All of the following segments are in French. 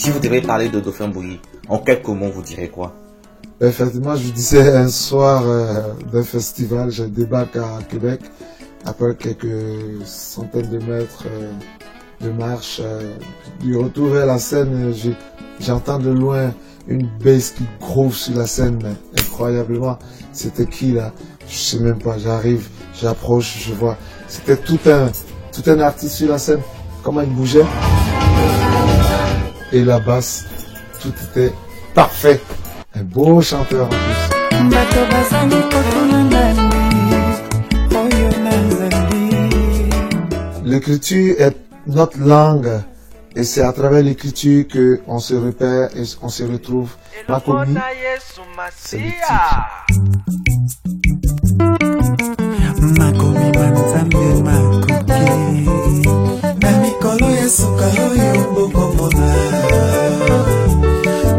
Si vous devez parler de Dauphin Bouilly, en quelques mots, vous direz quoi? Effectivement, je disais un soir d'un festival, je débarque à Québec, après quelques centaines de mètres de marche. Du retour vers la scène, j'entends de loin une bass qui groove sur la scène, incroyablement. C'était qui là? Je sais même pas, j'arrive, j'approche, je vois. C'était tout un artiste sur la scène, comment il bougeait. Et la basse, tout était parfait. Un beau chanteur en plus. L'écriture est notre langue et c'est à travers l'écriture qu'on se repère et on se retrouve. Makomi, c'est le titre. Makomi manzambe makoki na mikolo ya suka oyo bokomona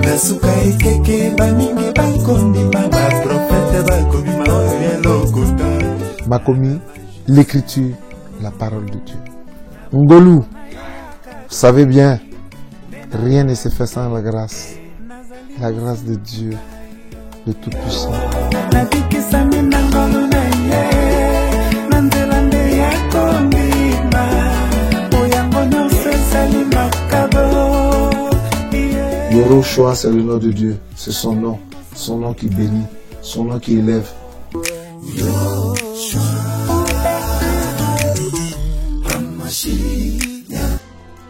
na suka ekeke bamingi bakondima baprofete bakobima oyo elokota. Makomi, l'écriture, la parole de Dieu. Ngolu, vous savez bien, rien ne se fait sans la grâce de Dieu, de Tout-Puissant. Yoroshua, c'est le nom de Dieu, c'est son nom qui bénit, son nom qui élève.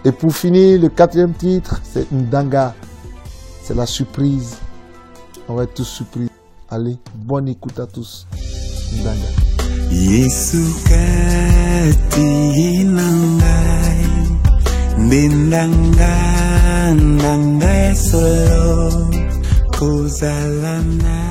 Et pour finir, le quatrième titre, c'est Ndanga. C'est la surprise. On va être tous surpris. Allez, bonne écoute à tous. Ndanga. Yesu kati nangai ndanga ndanga solo kozalana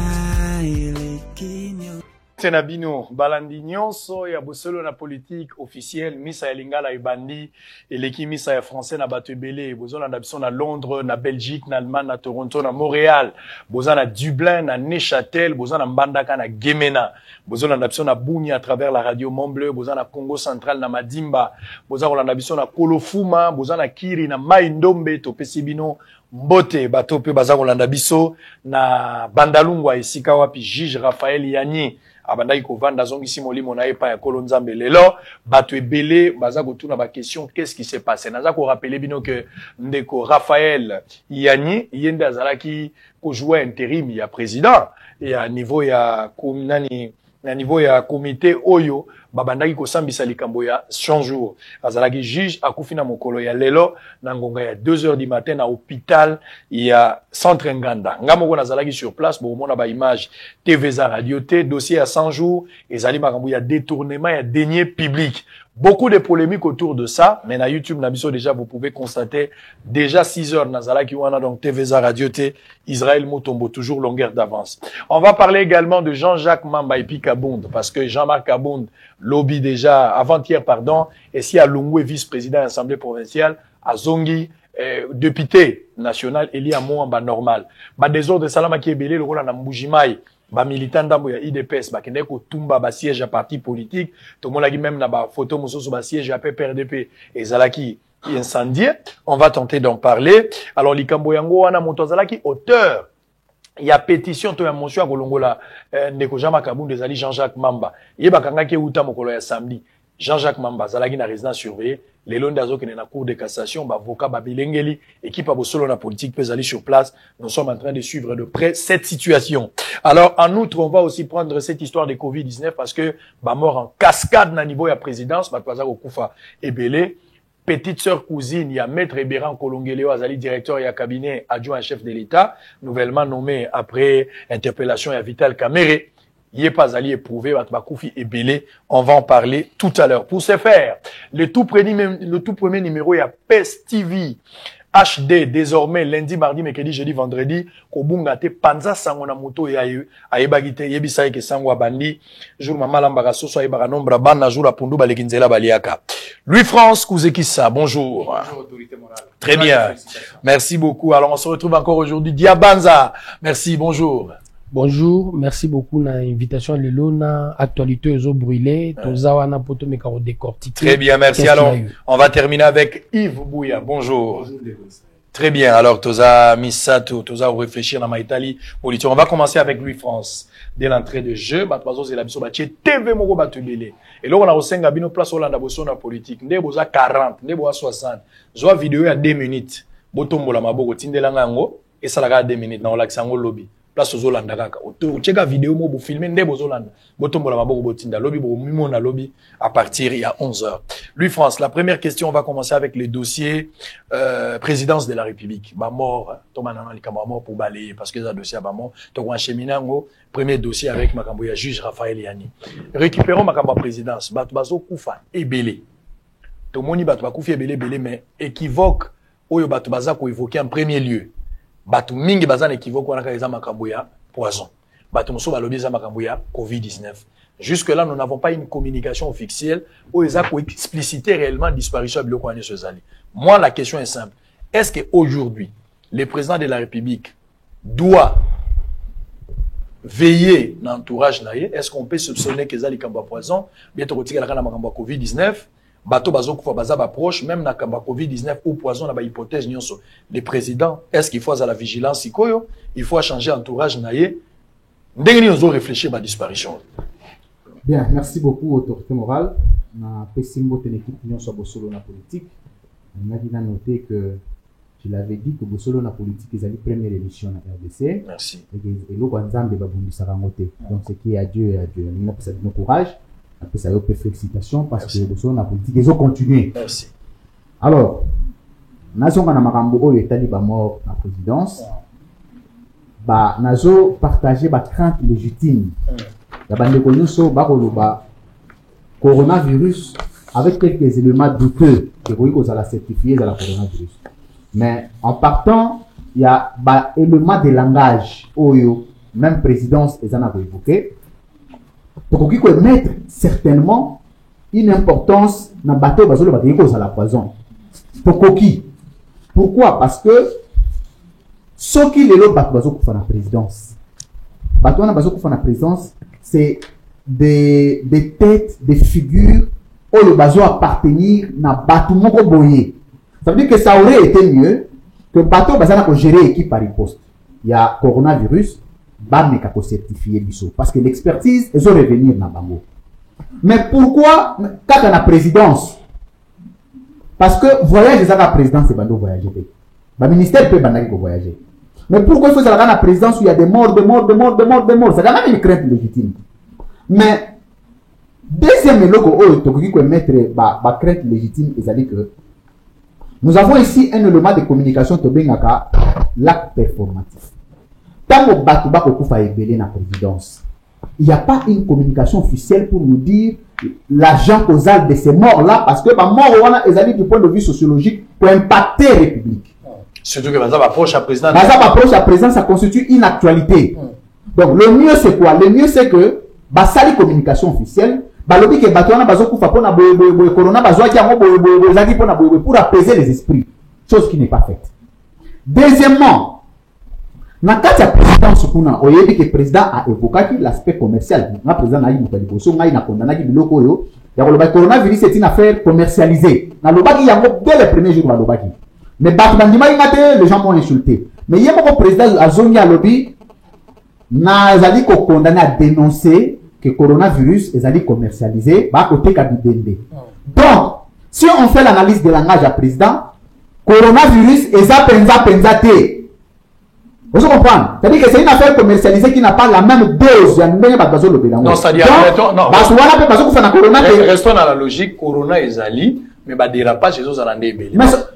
elekinyo. Tenabino balandi nyonso ya bosolo na politique officielle misa ya lingala ebandi eleki misa ya français na bato ebele bozolanda biso na Londres na Belgique na Allemagne na Toronto na Montréal boza na Dublin na Neuchâtel boza na Mbandaka na Gemena bozolanda biso na Bunia à travers la radio Mont-Bleu boza na Congo Central na Madimba boza kolanda biso na Kolofuma boza na Kiri na Mai Ndombe topesi bino mbote bato pe baza kolanda biso na Bandalungwa esika wapi juge Raphaël Yanni abandaki kovanda zongisi molimo na epa ya Kolonzambe lelo bato ebele baza kotuna ba question qu'est-ce qui s'est passé naza ko rappeler bino que ndeko Raphaël Yanni yende azalaki ko jouer intérim ya président et à niveau ya nani na niveau ya comité oyo babandaki ko sambisa likambo ya 100 jours azalaki juge akufi na mokolo ya lelo na ngonga ya 2h du matin na hôpital ya centre Nganda ngamoko nazalaki sur place bo mona ba image TVza radio T dossier à 100 jours ezali makambo ya détournement ya deniers publics. Beaucoup de polémiques autour de ça, mais na YouTube Nabiso déjà vous pouvez constater déjà 6h nazalaki wana donc TVza radio T Israël Motombo toujours longueur d'avance. On va parler également de Jean-Jacques Mamba et puis Kabound parce que Jean-Marc Kabound lobby déjà avant-hier pardon et si à Lungwe vice-président de l'Assemblée provinciale à Zongi député national Eli Amouamba normal. Ba désordre salama qui est belé le rôle na Mbujimai. Ba militant d'ambo ya IDPS ba kende ko tumba ba siège à parti politique to monaki même na ba photo mososo ba siège à PPRDP et zalaki incendié. On va tenter d'en parler. Alors likambo yango wana moto zalaki auteur il y a pétition to ya monsieur à Kolongola ndeko Jean-Marc Kabound ezali Jean-Jacques Mamba yeba kangaki uta mokolo ya samedi Jean-Jacques Mamba zalaki na résidence surveillée les londes azokene na cour de cassation ba avocat ba bilengeli équipe à bosolo na politique peut aller sur place. Nous sommes en train de suivre de près cette situation. Alors en outre on va aussi prendre cette histoire de Covid-19 parce que ba mort en cascade na niveau ya présidence ba kwaza kokufa ebele petite sœur cousine il y a maître Eberan Kolongeleo azali directeur et cabinet adjoint chef de l'État nouvellement nommé après interpellation ya Vital Kamerhe. Il n'est pas allé éprouver Batbakoufi et Belé. On va en parler tout à l'heure. Pour ce faire, le tout premier numéro, il y a PES TV HD, désormais, lundi, mardi, mercredi, jeudi, vendredi, Kobungate, Panza Sangona Moto et Aebagite, Yebisa ke Sangwa Bandi, jour Mamalambara Soso, Aebara Nombra Bana, jour la Pundu, Balekinzela Baliaka. Louis-France Kouzekissa, bonjour. Bonjour, autorité morale. Très bien. Merci beaucoup. Alors, on se retrouve encore aujourd'hui. Diabanza. Merci, bonjour. Bonjour, merci beaucoup na invitation lelo na actualité aux brûlés, tozawana poto mekaro décortiquer. Très bien, merci. Alors, on va terminer avec Yves Bouya. Bonjour. Bonjour, Très bien. Alors, Toza Misato, Toza réfléchir dans ma Italie politique. On va commencer avec Louis-France. Dès l'entrée de jeu, Batbazo c'est la biso batie TV moko batubele. Et là on a osenga bino place Hollande boso na politique. Nde boza 40, nde boza 60. Zoa vidéo ya 2 minutes. Botombola maboko tindela ngango et ça la 2 minutes na olaksango lobby. Place aux Hollande kaka. O cheka vidéo mo bo filmer nde bozo Hollande. Botombola maboko botinda lobby bo mimo na lobby à partir il y a 11h. Louis-France, la première question, on va commencer avec les dossiers présidence de la République. Ba mort, Thomas Likamba mort pour balayer parce que ça dossier ba mort. Donc on cheminango, premier dossier avec Makamboya juge Raphaël Yani. Récupérons Makamba présidence. Bato Koufa ebele. To moni bato Koufa ebele mais équivoque oyo bato baza ko évoquer en premier lieu. Bato mingi bazan équivoque wana ka Makamboya poison. Bato moso balobi za Makamboya COVID-19. Jusque-là, nous n'avons pas une communication officielle où ils ont explicité réellement disparition de Biloko Agnès Ozali. Moi, la question est simple. Est-ce qu'aujourd'hui, le président de la République doit veiller dans l'entourage naïe? Est-ce qu'on peut soupçonner que Zali Kamba poison? Bientôt, on va Kamba COVID-19. Bateau Bazo Koufa Bazab approche, même dans Kamba COVID-19 ou poison, dans l'hypothèse, les présidents, est-ce qu'il faut à la vigilance? Il faut changer l'entourage naïe. Dès que nous avons réfléchi à la disparition. Bien, merci beaucoup, autorité morale. Na Pessimbo Ténéquipe Union sur Bossolo na politique. On a bien noté que je l'avais dit que Bossolo na politique, ils avaient première émission à RDC. Merci. Et l'eau Banzambe Babundi Saramote. Donc, ce qui est à Dieu et à Dieu. On a fait nos courage. On a fait ça, félicitations parce que Bossolo na politique, ils ont continué. Merci. Alors, Nazo Marambo, oh, l'État libre mort la présidence. Bah, Nazo partagé ma crainte légitime. La bande de coronavirus avec quelques éléments douteux que vous allez certifier dans la coronavirus. Mais en partant, il y a des éléments de langage où même présidence et a évoqué. Pour qu'il puisse mettre certainement une importance dans le bateau à la poison. Pourquoi? Parce que ce qui est le bateau pour la présidence. Bateau pour la présidence, c'est des têtes, des figures où le bateau appartenir à bateau moko boye. Ça veut dire que ça aurait été mieux que le bateau va gérer l'équipe par riposte. Il y a coronavirus, bam n'est certifié biso parce que l'expertise est au revenir na bango. Mais pourquoi quand on a présidence? Parce que voyage à la présidence c'est bando voyager. Le ministère peut bandaki voyager. Mais pourquoi il faut aller à la présidence où il y a des morts? C'est quand même une crainte légitime. Mais, deuxième logo, qui peut mettre ma crainte légitime, c'est-à-dire que nous avons ici un élément de communication qui est l'acte performatif. Tant que Batouba Kokufa est belé dans la présidence, il n'y a pas une communication officielle pour nous dire l'agent causal de ces morts-là, parce que ma mort, du point de vue sociologique, peut impacter la République. Surtout que Bazab approche à président. Bazab approche à président, ça constitue une actualité. Donc, le mieux, c'est quoi? Le mieux, c'est que, basali communication officielle, balobi que batouana bazo kufa pona corona bazo aki pour apaiser les esprits. Chose qui n'est pas faite. Deuxièmement, dans le cas de présidence, on a dit que le président a évoqué l'aspect commercial. Le président a dit que le coronavirus est une affaire commercialisée. Dans le bas, il y a dès le premier jour, mais les gens m'ont insulté. Mais il y a un président à Zonia Lobby, n'a dit qu'on condamné à dénoncer que le coronavirus est commercialisé, à côté Kabibende. Donc, si on fait l'analyse de langage à président, coronavirus est penzate. Vous comprenez? C'est-à-dire que c'est une affaire commercialisée qui n'a pas la même dose. Non, c'est-à-dire, restons dans la logique, corona est ali, mais bah dérapage les autres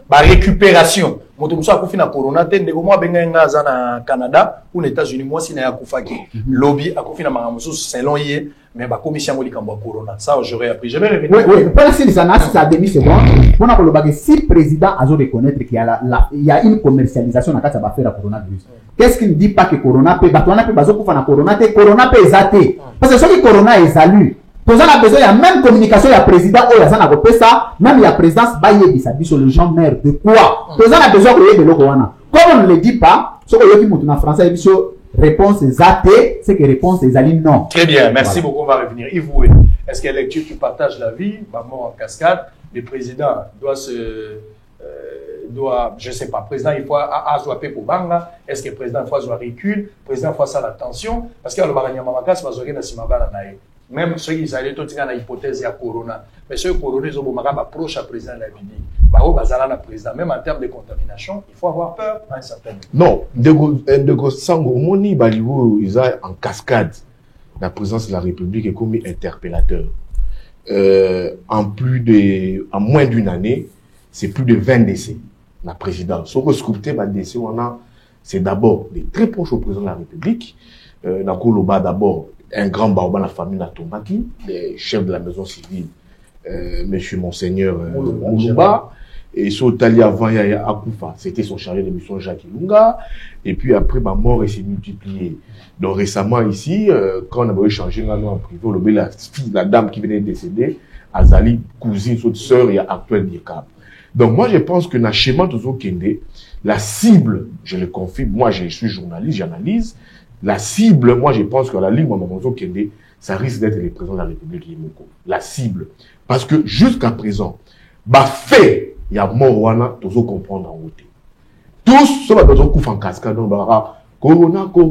bah récupération. Moi tout ça a fait na corona tende ko moi benga ngaza na Canada ou aux États-Unis moi si na ya kufaki lobby a fait na mangamusu selon yé mais bah commission ngoli kamba corona ça j'aurais appris je vais revenir. Oui pas si ça n'a ça demi seconde on a ko lobaki si président a reconnaître qu'il y a une commercialisation na kata ba faire la coronavirus. Qu'est-ce qui ne dit pas que corona peut batona peut bazo kufa na corona peut zaté parce que ce qui corona est salu. Pour ça, on a besoin de la même communication, il y a président, il y a ça, même il y a présidence, il y a sur le genre mère de quoi. Pour ça, on a besoin de l'eau. Comme on ne le dit pas, ce que vous dites en français, réponse est athée, c'est que réponse est ali non. Très bien, merci beaucoup, on va revenir. Yves, est-ce que lecture, tu partages la vie, maman en cascade, le président doit se doit, je sais pas, président il faut avoir pour banga, est-ce que président il faut avoir recul, président il faut ça l'attention, parce que le baranya mamakas va zoger na simabana nae. Même ceux qui allaient tout dans l'hypothèse de corona, mais ceux corona ils ont beaucoup approche à président de la République. Bah bazala na président, même en termes de contamination, il faut avoir peur à un certain moment. Non, de sango moni baliwo ils ont en cascade la présence de la République est comme interpellateur. En moins d'une année, c'est plus de 20 décès. La présidence. Ce que sculpté ma décès, c'est d'abord des très proches au président de la République. Nakoloba d'abord un grand barba la famille Natomaki, les chefs de la maison civile, monsieur Monseigneur Moulouba, et Sotali avant Yaya Akoufa, c'était son chargé de mission Jacques Ilunga, et puis après ma mort s'est multipliée. Donc récemment ici, quand on avait échangé en privé, la dame qui venait de décéder, Azali, cousine, son sœur et actuelle Niekab. Donc moi je pense que dans le schéma de Kende, la cible, je le confirme, moi je suis journaliste, j'analyse, la cible, moi je pense que la ligne Mamanzo Kende, ça risque d'être le président de la République Yemoko. La cible. Parce que jusqu'à présent, fait, il y a Morwana, tous comprendre en route. Tous, ceux qui ont coupé en cascade, corona.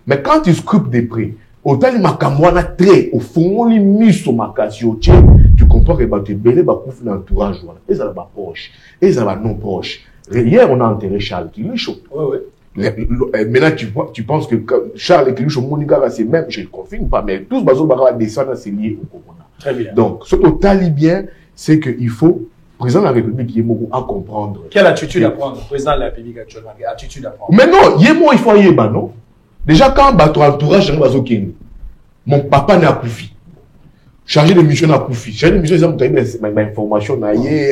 Mais quand tu scrupes des prix, autant il m'a kamwana très, au fond, il mis sur ma casio, tu comprends que tu es belé, bah, couvre l'entourage, et ça va proche, et ça va non proche. Hier, on a enterré Charles Kilicho. Maintenant, tu penses que Charles Kilicho, Monica, c'est même, je ne le confirme pas, mais tous, descendre, c'est lié au corona. Très bien. Donc, ce que talibien, c'est qu'il faut, président de la République, Yemo, à comprendre. Quelle attitude à prendre, président de la République actuellement? Attitude à prendre. Mais non, Yemo, il faut y aller, non? Déjà, quand ton entourage, mon papa n'est à Koufi. Chargé de mission à Koufi. Chargé de mission, c'est ma information,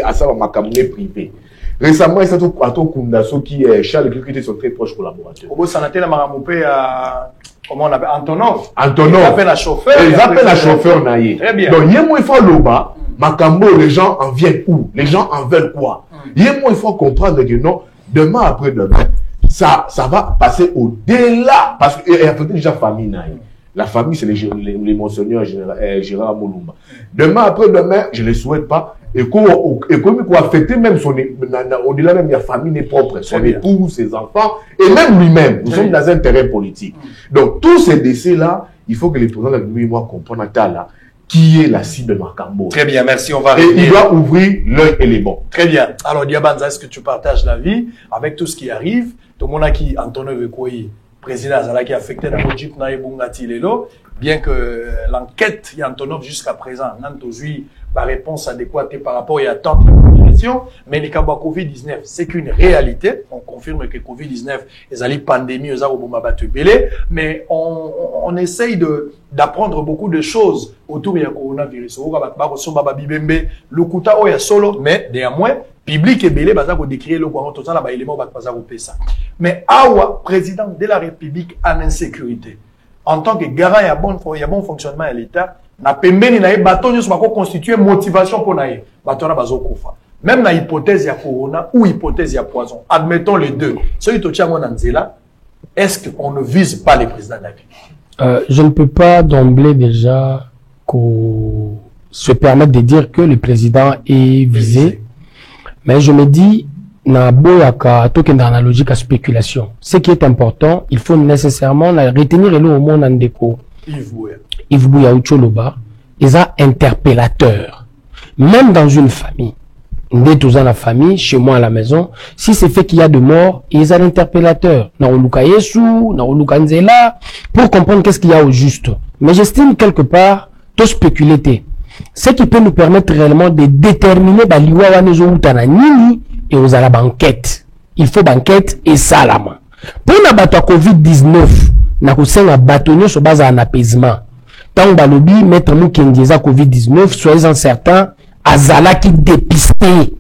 à ça, ma cabinet privé. Récemment, il s'est trouvé à ton Kundaso qui est Charles qui était son très proche collaborateur. Au Sanaté, la Maramopé à, comment on appelle, Antonov. Antonov. Ils appellent un chauffeur. Ils appellent un chauffeur naïe. Très bien. Donc, Yemo, il faut l'oba. Makambo, les gens en viennent où? Les gens en veulent quoi? Yemo, il faut comprendre que non, demain après demain, ça va passer au-delà. Parce qu'il y a déjà famille naïe. La famille, c'est les monseigneurs Gérard Moulumba. Demain après demain, je ne les souhaite pas. Et comme il affecter même au-delà même, la famille n'est propre, son époux, ses enfants, et même lui-même. Nous sommes dans un terrain politique. Donc, tous ces décès-là, il faut que les présidents de la République comprennent là, qui est la cible de Makambo. Très bien, merci, on va et il doit ouvrir l'œil et les bons. Très bien. Alors, Diabanza, est-ce que tu partages la vie avec tout ce qui arrive? Tout le monde qui Antonio Vekoyi, président Azala qui a affecté la Mojip Naebungati Lelo, bien que l'enquête y Antonov jusqu'à présent n'a pas réponse adéquate par rapport à tant de population, mais les cas de Covid-19, c'est qu'une réalité. On confirme que Covid-19 est une pandémie aux Arabes, mais on essaye d'apprendre beaucoup de choses autour du coronavirus. Le kuta oya solo, mais néanmoins, public et belé, baza ko décrire le courant total, ba élément baza ko pesa. Mais awa, président de la République en insécurité, en tant que garant, il y a bon fonctionnement à l'État, na pembeni na bateau nyos bako constituer motivation pour naïe bateau na bazo kufa. Même na hypothèse ya corona ou hypothèse ya poison, admettons les deux. Celui to tiango na nzela, est-ce qu'on ne vise pas les présidents de la République? Je ne peux pas d'emblée déjà se permettre de dire que le président est visé. Mais je me dis, na boyaka token dans la logique à spéculation. Ce qui est important, il faut nécessairement retenir le au monde ndeko. Yves Bouya Ucholoba, ils sont interpellateurs. Même dans une famille, dans la famille, chez moi à la maison, si c'est fait qu'il y a de morts, ils sont interpellateurs. Na oluka Yesu, na oluka Nzela, pour comprendre qu'est-ce qu'il y a au juste. Mais j'estime quelque part, tout spéculer. Ce qui peut nous permettre réellement de déterminer baliwa wanezo utana nini et aux la banquette. Il faut banquette et salama. Pour na bato Covid-19, na kusenga batonyo so base en apaisement. Tant balobi mettre mukengeza Covid-19, soyez certains azala qui dépisté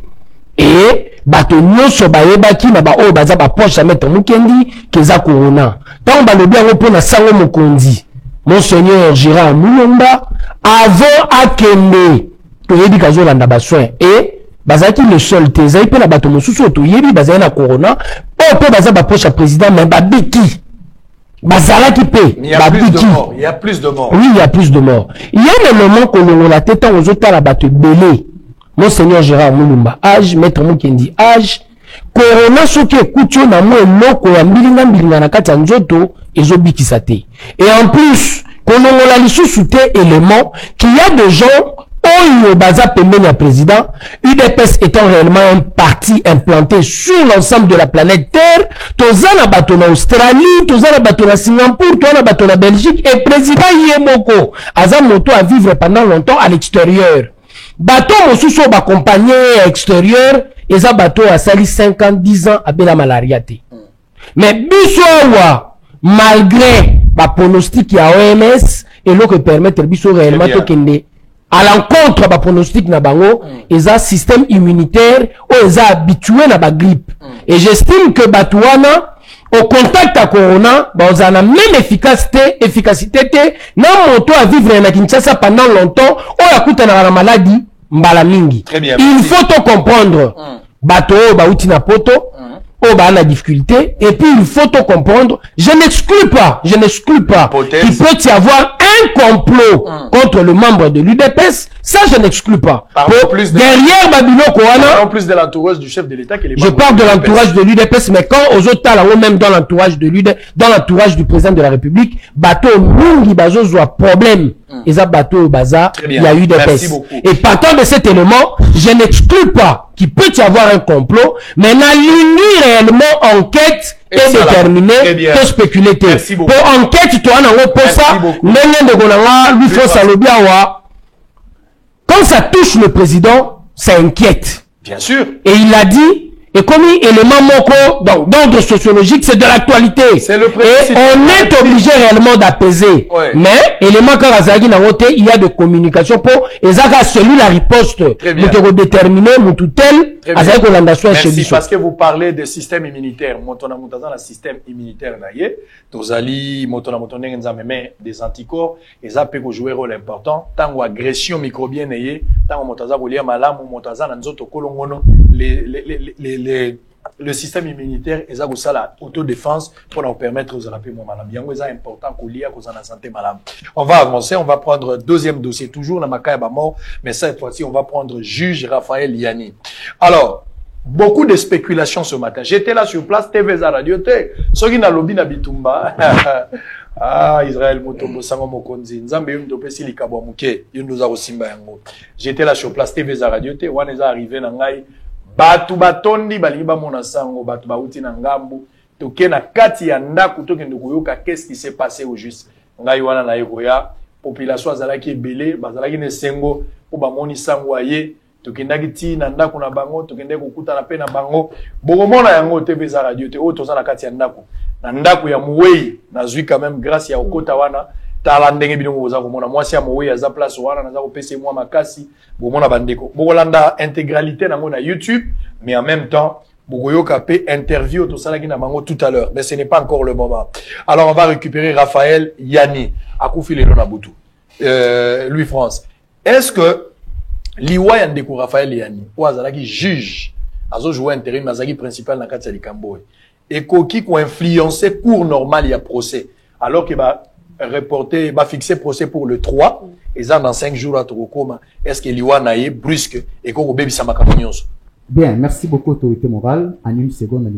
et batonyo so baeba ki na ba o baza ba poche mettre mukendi keza corona. Tant balobi ngo pona sango mokonzi. Monseigneur Gérard Moulumba, avant Akende, to yebi kazolanda ba soin et bazaki le seul teza ipe na bato mosusu to yebi bazali na corona, o pe baza ba poche président mais ba biki. Bazalaki pe, il y a plus de morts. Il y a plus de morts. Oui, il y a plus de morts. Il y a le moment que l'on a tête aux autres la batte belé. Monseigneur Gérard Moulumba, âge, Maître Mukendi, âge, Corona soki ekuti na mo eloko ya mbilinga na kati ya nzoto ezobikisa te. Et en plus, kolongola lisusu te élément qu'il y a des gens oyo baza pembeni ya président, UDPS étant réellement un parti implanté sur l'ensemble de la planète Terre, toza na bato na Australie, toza na bato na Singapour, toza na bato na Belgique, et président yemoko aza moto à vivre pendant longtemps à l'extérieur. Bato mosusu ba compagnie extérieur eza bato à sali 5 ans 10 ans abela malaria te. Mais biso wa malgré ba pronostic ya OMS et lo que permettre biso réellement to kende à l'encontre ba pronostic na bango eza système immunitaire ou eza habitué na ba grippe. Et j'estime que batuana au contact à corona ba on a même efficacité te na moto à vivre na Kinshasa pendant longtemps ou yakuta na la maladie mbala mingi. Il faut te comprendre bato ba uti na poto o ba na difficulté et puis il faut te comprendre, je n'exclus pas qu'il peut y avoir un complot contre le membre de l'UDPS, ça je n'exclus pas. Derrière Babiloko en plus de l'entourage du chef de l'État qui est je parle de l'entourage de l'UDPS, mais quand aux autres là même dans l'entourage de l'UDPS, dans l'entourage du président de la République, bateau mungi bazo zoa problème. Et ça bateau baza, il y a UDPS. Et partant de cet élément, je n'exclus pas qu'il peut y avoir un complot, mais n'a l'uni réellement enquête et déterminer que spéculer. Pour enquête, toi, on pour ça, lui faut s'alobiawa. Quand ça touche le président, ça inquiète. Bien sûr. Et il a dit, et comme élément moko, donc d'ordre sociologique, c'est de l'actualité. C'est le et on est obligé réellement d'apaiser. Ouais. Mais, élément quand Razagi n'a voté, il y a de communication pour, et ça a celui la riposte. Vous déterminer, mon toutel, merci, parce que vous parlez de système immunitaire. Montona un système immunitaire naïe. Tozali, montona mais des anticorps, et ça peut jouer un rôle important. Tant ou agression microbienne naïe, tant ou montaza volia malam ou montaza nanzoto kolongono, le système immunitaire est la autodéfense pour nous permettre aux alapés moins malades. Bien, c'est important qu'on lie à cause de la santé malade. On va avancer, on va prendre un deuxième dossier, toujours dans Makaya Bamor, mais cette fois-ci, on va prendre juge Raphaël Yanni. Alors, beaucoup de spéculations ce matin. J'étais là sur place, TV Radio T. Ceux qui n'ont lobby Bitumba. Ah, Israël Motombo Sango Mokonzi. Nzambe yum dopesi likabo muke. Yunduza Rosimba yango. J'étais là sur place, TV Radio T. Waneza arrivé na ngai. Batu batondi balingi bamona sango batu bauti na ngambu toke na kati ya ndaku tokende koyoka qu'est-ce qui s'est passé au juste ngai wana na ekoya population azalaki ebele bazalaki ne sengo po bamoni sango aye tokendaki ti na ndaku na bango tokende kokuta na pe na bango bokomona yango TV za radio te o toza na kati ya ndaku ya muwei nazwi quand même grâce ya okota wana tala ndenge bilongo boza komona mwasi ya mowe aza place wana naza kopesa mwa makasi bomona bandeko bokolanda intégralité nango na YouTube mais en même temps bokoyoka pe interview to salaki na bango tout à l'heure mais ce n'est pas encore le moment. Alors on va récupérer Raphaël Yanni akufi lelo na butu Louis France. Est-ce que liwa ya ndeko Raphaël Yanni ou azalaki juge azo jouer intérim azaki principal na kati ya likambo et koki ko influencer cours normal ya procès alors que reporté, fixé procès pour le 3, et ça dans 5 jours à Torokoma. Est-ce que l'Iwa naïe brusque et qu'on bébé sa macamognose? Bien, merci beaucoup, autorité morale. En une seconde,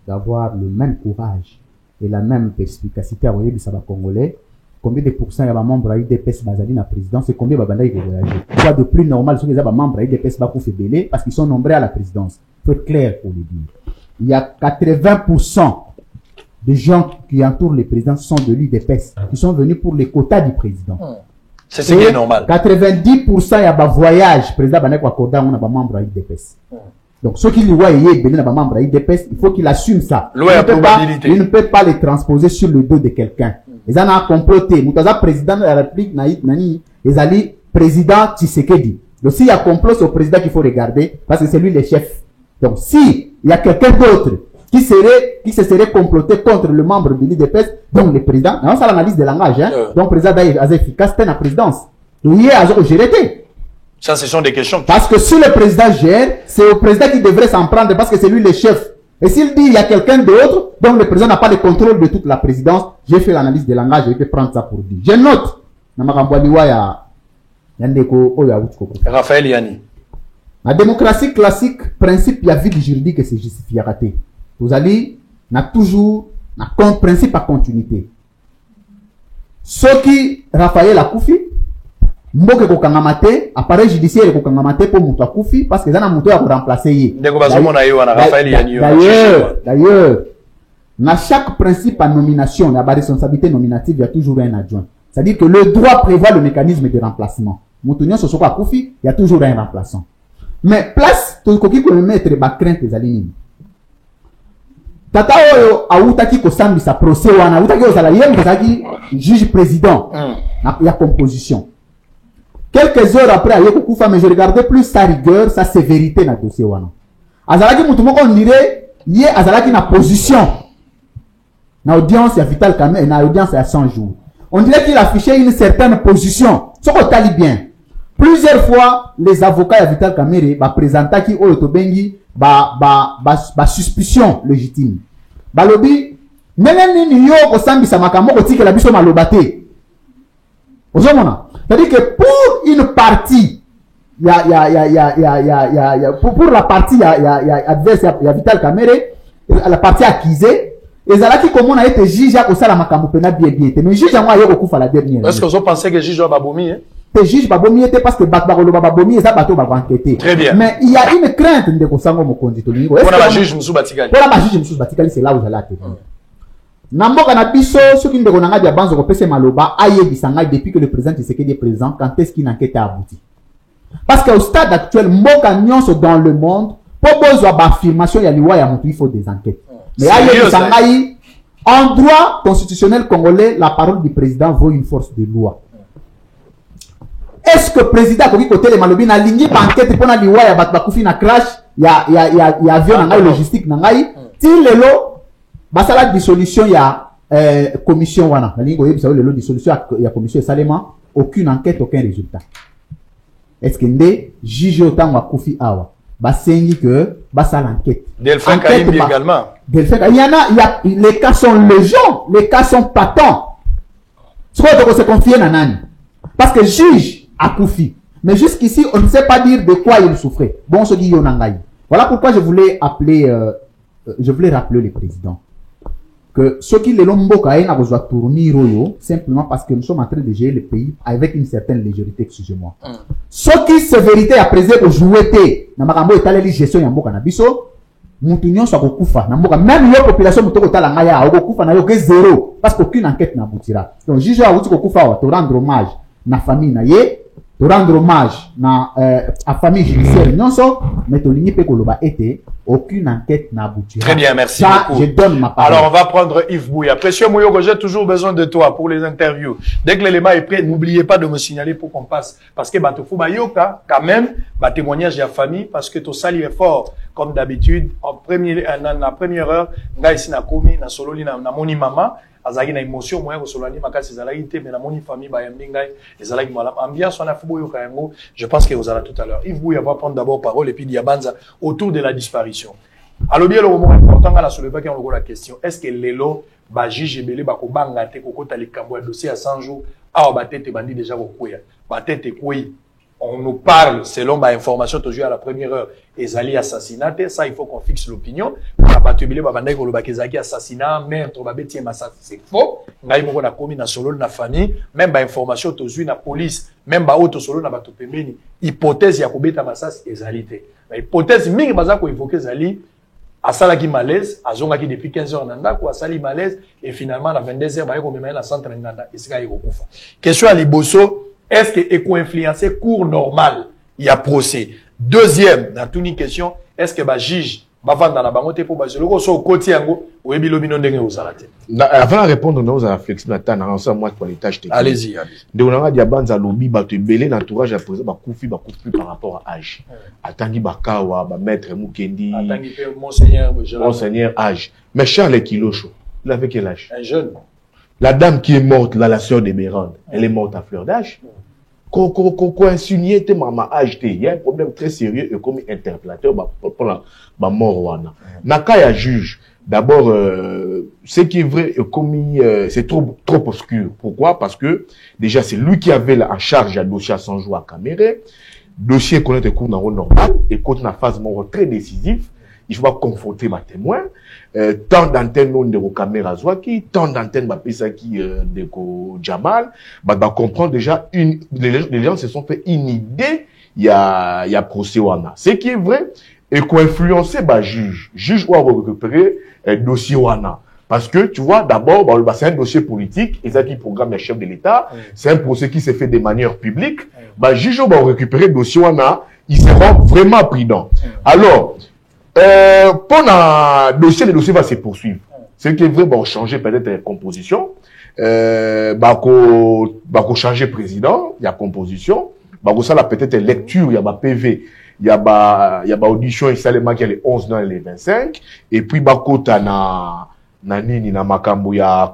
d'avoir le même courage et la même perspicacité à voyer du Saba Congolais. Combien de pourcents il y a membres à IDPS basali na présidence et combien de il voyager? Quoi de plus normal, ceux qui ont membres à IDPS Bakou fait belé parce qu'ils sont nombreux à la présidence. Il faut être clair pour le dire. Il y a 80% des gens qui entourent le président sont de l'UDPS, qui sont venus pour les quotas du président. C'est ce qui est normal. 90% il y a un voyage, président Banek Wakoda, on a un membre à l'UDPS. Donc, ceux qui lui voient, il y a un membre à l'UDPS, il faut qu'il assume ça. Il ne peut pas les transposer sur le dos de quelqu'un. Ils en ont comploté. Moutaza, président de la République, Nani, ils allaient président Tshisekedi. Donc, s'il y a complot, c'est au président qu'il faut regarder, parce que c'est lui le chef. Donc, si il y a quelqu'un d'autre qui se serait comploté contre le membre de l'IDPS, donc le président, c'est l'analyse de langage, hein. Donc, le président est efficace, c'est la présidence. Il y a géré. Ça, ce sont des questions. Parce que si le président gère, c'est au président qui devrait s'en prendre parce que c'est lui le chef. Et s'il dit il y a quelqu'un d'autre, donc le président n'a pas le contrôle de toute la présidence, j'ai fait l'analyse de langage, je vais prendre ça pour dire. Je note, Yandeko oyo awuti ko. Raphaël Yani. La démocratie classique, principe il y a vide juridique et c'est justifié raté. Vous allez na toujours na principe à continuité. Ce qui Raphaël a koufi mboke ko kangamate appareil judiciaire ko kangamate pour muto koufi parce que zana muto ya ko remplacer yi. Ndeko bazomona yo na Raphaël Yani. D'ailleurs, na chaque principe à nomination, la responsabilité nominative, il y a toujours un adjoint. C'est-à-dire que le droit prévoit le mécanisme de remplacement. Moutounion sur à Koufi, il y a toujours un remplaçant. Mais place, tout ce qui peut mettre ma crainte des alignés. Tata oyo autaki ko sambi sa procès wana autaki ko sala yem kozaki juge président. Il y a composition. Quelques heures après ayeko kufa mais je regardais plus sa rigueur, sa sévérité na dossier wana. Azalaki mutu moko on dirait yé azalaki na position. Na audience ya Vital Kamerhe na audience ya 100 jours. On dirait qu'il affichait une certaine position. Ce qu'on t'a dit bien. Plusieurs fois, les avocats de Vital Kamerhe ba présenta qui otobengi ba suspicion légitime. Ba lobi nene ni yo ko sambisa makambo ko tikela biso malobate. Ozomona. C'est-à-dire que pour une partie pour la partie adverse ya Vital Kamerhe, la partie accusée, et ça là qui comment a été juge à ça la makambo pena bien mais juge à moi yo ko kufa la dernière. Est-ce que vous pensez que juge Babomi hein? Le juge Babomi était parce que Bakbarolo Babomi et ça bateau va enquêter. Très bien. Mais il y a une crainte de Kosango Mokondi Tolingo. Pour la juge Moussou Batikali. Pour la juge Moussou Batikali, c'est là où j'allais atterrir. Namboka na biso ceux qui ndeko nanga dia banzo ko pese maloba aye bisanga depuis que le président Tshisekedi est présent quand est-ce qu'une enquête a abouti. Parce qu'au stade actuel mboka nyonso dans le monde pour besoin d'affirmation ya liwa ya mutu il faut des enquêtes. Mais aye bisanga en droit constitutionnel congolais la parole du président vaut une force de loi. Est-ce que le président a côté les malobis na ligne par enquête pour na liwa ya bat bakufi na crash ya avion na logistique na ngai ti lelo basala dissolution ya commission wana na lingo yebisa lelo dissolution ya commission salema aucune enquête aucun résultat. Est-ce que ndé juge autant bakufi awa basengi que basala enquête Delphin Kaimbi également. Delphin il y a les cas sont légion, les cas sont patents. Ce qu'on se confier na nani parce que juge à Koufi. Mais jusqu'ici, on ne sait pas dire de quoi il souffrait. Bon, ce qui Yonangaï. Voilà pourquoi je voulais rappeler le président. Que ce qui les lomboka n'a besoin de tourner simplement parce que nous sommes en train de gérer le pays avec une certaine légèreté, excusez-moi. Ce qui, c'est vérité, à présent, au joueté, n'a pas de gestion yamboka na biso, Moutounion soit koufa. Même la population mutoko tala ngaya, au koufa na yo que zéro. Parce qu'aucune enquête n'aboutira. Donc, juge à outi koufa, te rendre hommage. Na famille na ye, de rendre hommage na à famille judiciaire nyonso, mais to ligné pe koloba été aucune enquête n'a abouti. Très bien, merci ça, beaucoup. Je donne ma parole. Alors on va prendre Yves Bouya. Précieux Moyogo, j'ai toujours besoin de toi pour les interviews. Dès que l'élément est prêt, n'oubliez pas de me signaler pour qu'on passe parce que Batofou Bayoka quand même ba témoignage de la famille parce que ton sali est fort comme d'habitude en première heure, nga ici na komi na sololi na moni mama azaki na émotion moyen ko solani makasi ezalaki te mais na moni famille ba yambi ngai ezalaki malamu ambiance on a fubo yoka yango je pense que vous allez tout à l'heure Yves Bouya va prendre d'abord parole et puis Diabanza autour de la disparition alors bien le moment important à la soulever qui on la question est-ce que lelo ba juge belé ba ko banga te ko kota likambo ya dossier à 100 jours ah ba tete bandi déjà ko kuya ba tete kuyi on nous parle, selon ma information, toujours à la première heure, Ezali assassinat, ça il faut qu'on fixe l'opinion. La batubile, babandai ko loba kezaki assassinat, meurtre, babeti massacre, c'est faux. Ngai moko na komi na solo na famille, même ba information tozui na police, même ba auto solo na bato pembeni, hypothèse ya kobeta massacre Ezali te. Mais hypothèse mingi baza ko évoquer Ezali asalaki malaise, azongaki depuis 15 heures nanda ko asali malaise et finalement à 22 heures ba ko memela na centre nanda esika yeko kufa. Question à Liboso. Est-ce que éco-influencé cours normal, il y a procès? Deuxième, dans toute une question, est-ce que le juge va vendre dans la banque pour baser le gros côté ango ou ebilobino ndenge uzalate? Avant de répondre, nous avons flexibilité dans ensemble moi pour les tâches techniques. Allez-y. De on a diabanza lobby ba te belé l'entourage à présent ba koufi par rapport à âge. Atangi bakawa ba maître Mukendi. Atangi monseigneur âge. Mais Charles Kilocho, il avait quel âge? Un jeune. La dame qui est morte, là, la sœur de Mérande, elle est morte à fleur d'âge. Qu'on insinué te maman âge te, il y a un problème très sérieux et comme interprétateur pour la mort wana. Nakaya juge, D'abord, ce qui est vrai, c'est trop obscur. Pourquoi? Parce que déjà, c'est lui qui avait en charge un dossier à 100 jours à Caméré. Dossier connaît des cours normal et quand on a phase très décisif, il faut pas confronter ma témoin. Tant d'antenne de caméra Zouaki, tant d'antenne Pisaki de Jamal, comprendre déjà les gens se sont fait une idée, il y a procès Wana. Ce qui est vrai, et qu'on influencer juge ou à récupérer dossier Wana. Parce que, tu vois, d'abord, c'est un dossier politique, et ça qui programme les chefs de l'État, c'est un procès qui s'est fait de manière publique, juge va récupérer dossier Wana, ils seront vraiment prudents. Alors, pour le dossier va se poursuivre. Ce qui est vrai, changer peut-être la composition, changer président, il y a composition, ça la peut-être lecture, il y a PV, il y a audition, il y a les 11 dans les 25, et puis nini na makambo ya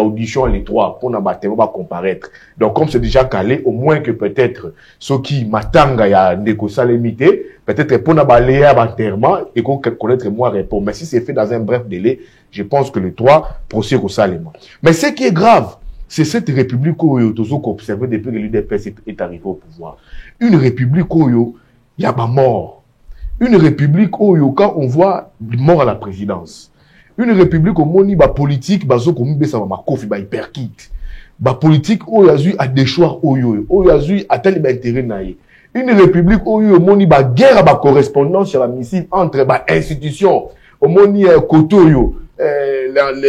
audition les trois pour na batema va comparaître. Donc comme c'est déjà calé, au moins que peut-être ceux qui matanga ya ndeko salemité peut-être pour na baléa enterrement et qu'on connaître moins répond. Mais si c'est fait dans un bref délai, je pense que les trois procès au salema. Mais ce qui est grave, c'est cette république oyo tozo observé depuis que l'UDPS est arrivé au pouvoir. Une république oyo y a pas mort. Une république oyo quand on voit mort à la présidence. Une république au moni politique bazo comme besa ma kofi ba hyperkit politique o yazu a des choix oyo yazu atali ba intérêt naïe. Une république oyo moni guerre correspondance sur la missile entre institutions au moni kotoyo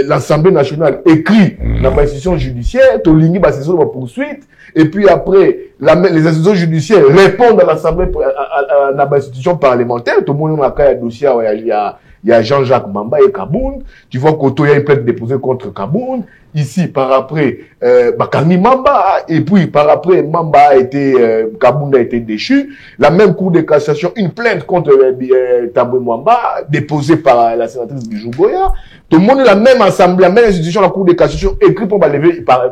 l'Assemblée nationale écrit dans la institution judiciaire to lingi saison de poursuite et puis après les institutions judiciaires répondent à l'Assemblée à l'institution parlementaire tout le monde a un dossier il y a Jean-Jacques Mamba et Kaboun. Tu vois qu'Auto y a une plainte déposée contre Kaboun. Ici, par après, Bakani Mamba. Et puis, par après, Kaboun a été déchu. La même cour de cassation, une plainte contre Tabou Mamba, déposée par la sénatrice Bijouboya. Tout le monde est la même assemblée, la même institution, la cour de cassation, écrit pour lever la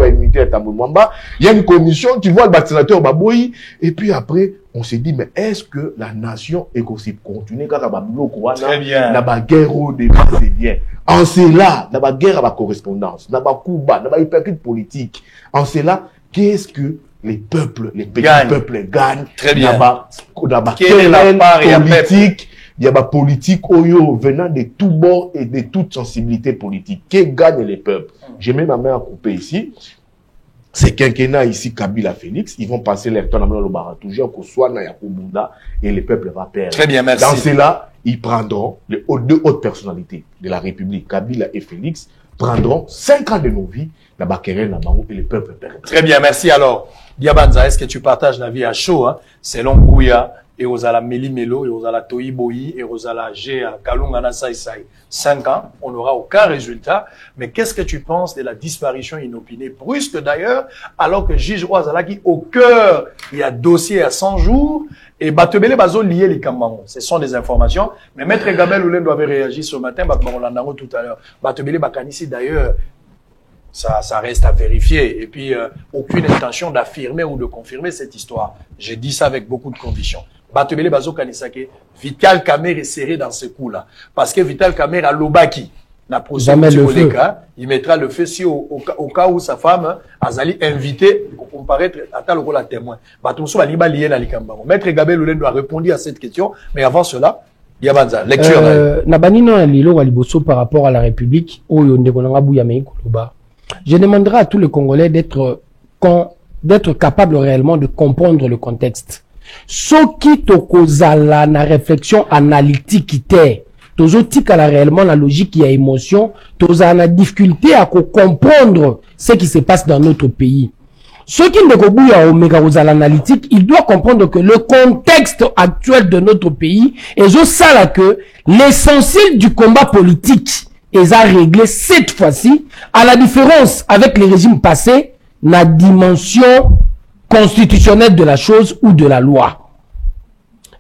immunité à Tabou Mamba. Il y a une commission, tu vois le sénateur Baboyi. Et puis après, on s'est dit, mais est-ce que la nation est aussi continue quand très bien. La guerre de c'est bien. En cela, la guerre à la correspondance, la Kuba, la hypercute politique. En cela, qu'est-ce que les peuples, les petits peuples gagnent? Très bien. Quelle est la part politique? Il y a la politique venant de tous bords et de toutes sensibilités politiques. Que gagnent les peuples? J'ai mis ma main à couper ici. C'est quinquennat ici, Kabila Félix, ils vont passer leur temps dans le Baratouja, qu'on soit dans Yakobunda, et le peuple va perdre. Très bien, merci. Dans cela, ils prendront les deux hautes personnalités de la République, Kabila et Félix, prendront 5 ans de nos vies, la Bakérène, la Bango, et le peuple perdra. Très bien, merci. Alors, Diabanza, est-ce que tu partages la vie à chaud, hein? Selon Bouya, et aux ala Meli Melo, et aux ala Toi Boyi, et aux ala G, Kalungana Sai Sai. 5 ans, on n'aura aucun résultat. Mais qu'est-ce que tu penses de la disparition inopinée, brusque d'ailleurs, alors que Juge Ouazala qui, au cœur, il y a dossier à 100 jours, et Batebele Bazo lié les Kambango. Ce sont des informations. Mais Maître Gabel Oulendo avait réagi ce matin, Batmarolandango tout à l'heure. Batebele Bakanisi d'ailleurs, ça reste à vérifier. Et puis, aucune intention d'affirmer ou de confirmer cette histoire. J'ai dit ça avec beaucoup de conviction. Batebele Bazo Kanisake, Vital Kamer est serré dans ce coup-là. Parce que Vital Kamer a l'Obaki. Il mettra le feu si au cas où sa femme Azali invité pour comparaître à tel rôle à témoin. Maître Gabel Oulendo doit répondre à cette question. Mais avant cela, Yabanza, lecture. Nabanino Lilo Waliboso par rapport à la République, je demanderai à tous les Congolais d'être capables réellement de comprendre le contexte. Ce qui tokozala na réflexion analytique était, tozotikala réellement la logique, il y a émotion, tozala na difficulté à comprendre ce qui se passe dans notre pays. Ce qui ne kobouya omega ozala analytique, il doit comprendre que le contexte actuel de notre pays est ça que l'essentiel du combat politique est à régler cette fois-ci, à la différence avec les régimes passés, la dimension constitutionnelle de la chose ou de la loi.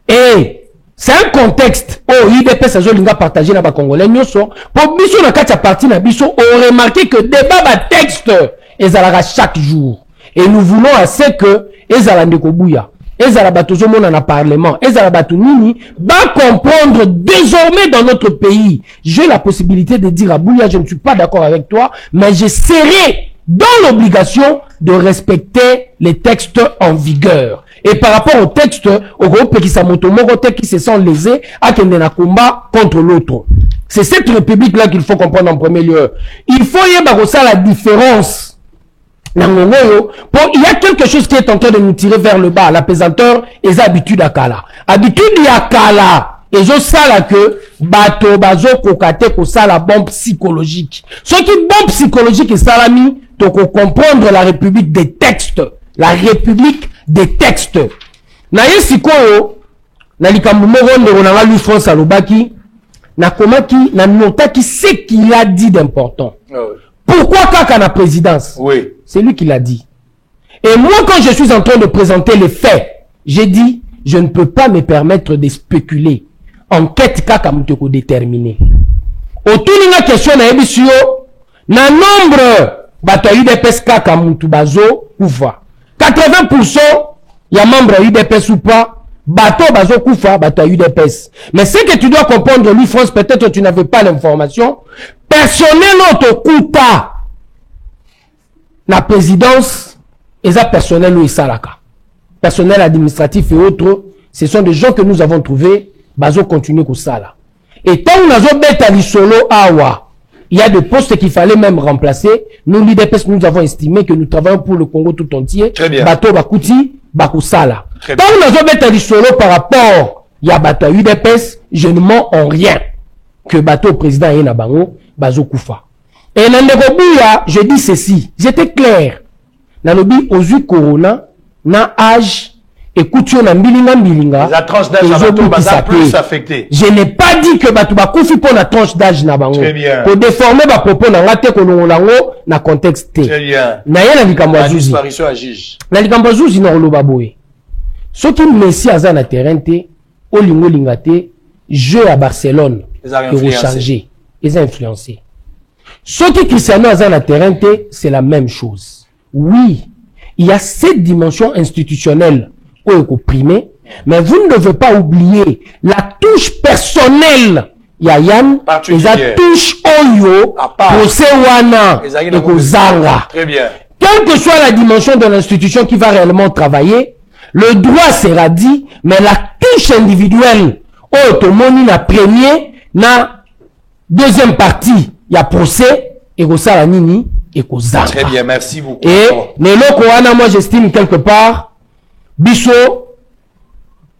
Et c'est un contexte où l'IDPS a partagé dans les Congolais. Pour biso na kati parti na biso, on remarqué que débat ba texte ezalaka chaque jour. Et nous voulons assez que ezala ndeko bouya. ezala bato zomona na parlement, ezala bato nini, va comprendre désormais dans notre pays. J'ai la possibilité de dire à Bouya, je ne suis pas d'accord avec toi, mais je serai dans l'obligation de respecter les textes en vigueur. Et par rapport au texte, au groupe qui qui se sent lésé, à un combat contre l'autre. C'est cette république-là qu'il faut comprendre en premier lieu. Il faut y avoir la différence. Il y a quelque chose qui est en train de nous tirer vers le bas. La pesanteur et l'habitude à Kala. Habitude à Kala. Et je sais là que bato bazo kokate ko ça la bombe psychologique. Ce qui bombe psychologique et salami, tu comprendre la république des textes. La république des textes. Na yesikoyo na likambo moko ndeko na lui France alobaki na komaki na nota qui sait qu'il a dit d'important. Pourquoi kaka na présidence? Oui. C'est lui qui l'a dit. Et moi, quand je suis en train de présenter les faits, j'ai dit, je ne peux pas me permettre de spéculer. Enquête kaka muteko déterminée. Autour de la question na ebisio, na nombre bato UDPS kaka mutu bazo kufa. 80% ya membre UDPS ou pas, bato bazo kufa, bato UDPS. Mais ce que tu dois comprendre, lui France, peut-être tu n'avais pas l'information. Personnel auto kuta. La présidence, et ça personnel ou salaka. Personnel administratif et autres, ce sont des gens que nous avons trouvés, bazo continuer comme ça là. Et tant que nous avons bêta solo awa, il y a des postes qu'il fallait même remplacer. Nous, l'IDPS, nous avons estimé que nous travaillons pour le Congo tout entier. Très bien. Bateau Bakouti, Bakousala. Tant que nous avons bêta solo par rapport, il y a bateau UDPS, je ne mens en rien que bateau président et Nabango, bazo Koufa. Et dans le Bouya, je dis ceci, j'étais clair. Dans le Bouya, aux corona, na âge, et couture na mbilinga. La tranche d'âge a plus affecté. Je n'ai pas dit que Batouba Koufi pour la tranche d'âge na bango. Très bien. Pour déformer ma propos na ngate kolongo na contexte. Très bien. Na yena likambo La azuzi. disparition à Gige. Na likambo azuzi na oloba boye. Ce qui messi aza na terrain te, olingo lingate, jeu à Barcelone, que vous changez. Ils ont influencé. Ce qui Cristiano a dans terrain, c'est la même chose. Oui, il y a cette dimension institutionnelle où il faut primer, mais vous ne devez pas oublier la touche personnelle. Il y a Yann, et la touche Oyo, Posewana, et Kozanga. Très bien. Quelle que soit la dimension de l'institution qui va réellement travailler, le droit sera dit, mais la touche individuelle, Otomoni na premier, na deuxième partie, il y a procès, et Kosala Nini, et Kozanga. Très bien, merci beaucoup. Et, Nelo Koana, moi j'estime quelque part, Biso,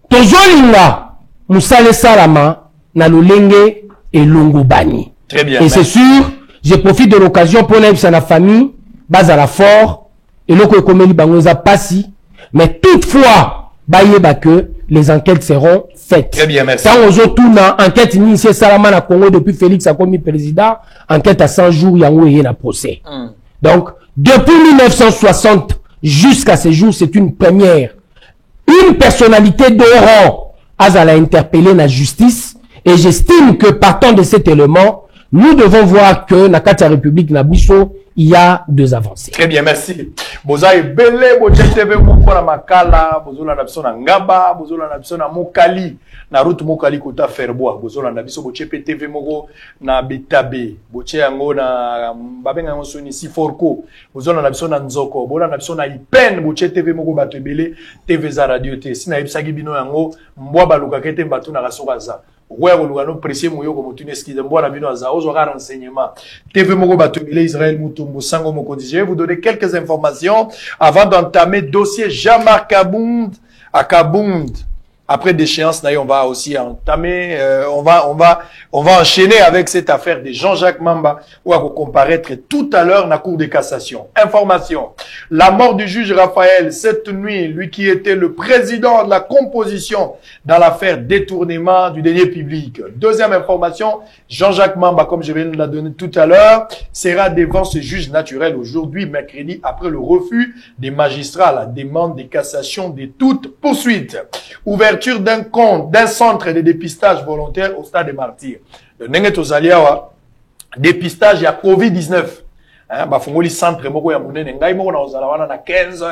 Tozolinga, Moussale Salama, Nalolenge et Longobani. Très bien. Et c'est sûr, je profite de l'occasion pour l'aider à la famille, base à la fort, et l'oko ekomeli bangoza passi, mais toutefois, bayeba que les enquêtes seront faites. Très bien, merci. Quand on tourne enquête initiée Salama na Congo depuis Félix a commis président, enquête à 100 jours, yango y a procès. Donc, depuis 1960 jusqu'à ce jour, c'est une première. Une personnalité de rang a interpellé la justice, et j'estime que partant de cet élément, nous devons voir que na Katia République Nabiso, il y a deux avancées. Très bien, merci. Boza ebele, boje TV moko na makala, bozola na biso na ngaba, bozola na biso na mokali, na route mokali kota Ferbois, bozola na biso boche TV moko na Betabe, boche yango na babenga yango soni si Forco, bozola na biso na Nzoko, bozola na biso na Ipen, boche TV moko bato ebele, TV za radio te. Sina yebisaki bino yango, mbwa baluka kete mbatu na kasoka za. Ouais, on nous apprécié moyo comme tu n'es qui de boire la bino aza aux renseignements. TV Moko Batubile Israël Mutombo Sango Moko. Je vais vous donner quelques informations avant d'entamer dossier Jean-Marc Kabound à Kabound. Après déchéance, on va aussi entamer, on va enchaîner avec cette affaire de Jean-Jacques Mamba, où va comparaître tout à l'heure dans la Cour de cassation. Information. La mort du juge Raphaël cette nuit, lui qui était le président de la composition dans l'affaire détournement du denier public. Deuxième information, Jean-Jacques Mamba, comme je viens de la donner tout à l'heure, sera devant ce juge naturel aujourd'hui, mercredi, après le refus des magistrats à la demande de cassation de toute poursuite. Ouverture d'un compte, d'un centre de dépistage volontaire au stade des Martyrs. Le Nenget Ozaliawa, dépistage, il y a Covid-19. Bah, fongoli centre, moko ya munene, ngai moko na ozalawana na 15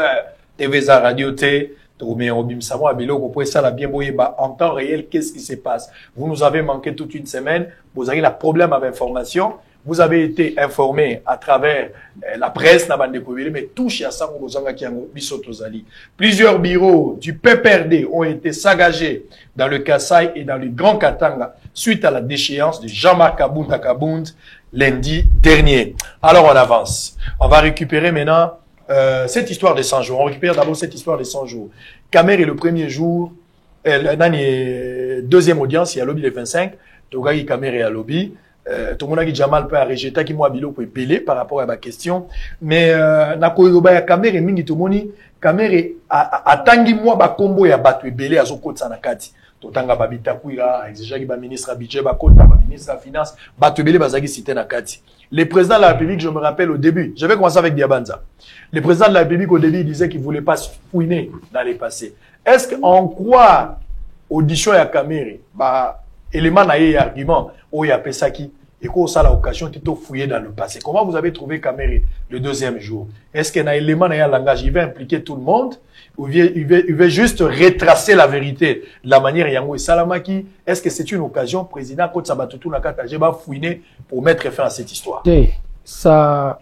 TV za radio te, Mais on bim savoir biloko pour ça la bien boyer en temps réel qu'est-ce qui se passe. Vous nous avez manqué toute une semaine, vous avez un problème avec information, vous avez été informé à travers la presse na bande kobele mais touche à ça ngozanga kiango bisotozali. Plusieurs bureaux du PPRD ont été saccagés dans le Kasaï et dans le Grand Katanga suite à la déchéance de Jean-Marc Kabound lundi dernier. Alors on avance. On va récupérer maintenant cette histoire des 100 jours. On récupère d'abord cette histoire des 100 jours. Kamer est le premier jour, deuxième audience, il y a lobby les 25, Togagi Kamer est à lobby, tout le monde a dit Jamal peut arrêter qui moi bilo pour épeler par rapport à ma question, mais Nakoyoba ya Kamer et mingi tomoni, Kamer est à tangi moi ba combo ya batu ebele azo kotsa na kati. Totanga babita kuira, exigaki ba ministre budget ba kota ba ministre finance, batu ebele bazaki cité na kati. Le président de la République, je me rappelle au début, je vais commencer avec Diabanza. Le président de la République, au début, il disait qu'il ne voulait pas se fouiner dans les passés. Est-ce qu'on croit audition à Kamere, élément et argument, où il y a Pesaki, et qu'on a l'occasion de fouiller dans le passé? Comment vous avez trouvé Kamere le deuxième jour? Est-ce qu'il y a un élément et un langage, il veut impliquer tout le monde, ou il veut juste retracer la vérité de la manière Yango et Salamaki? Est-ce que c'est une occasion, président, quand Sabatutu Nakata, j'ai pas fouiner pour mettre fin à cette histoire? Ça,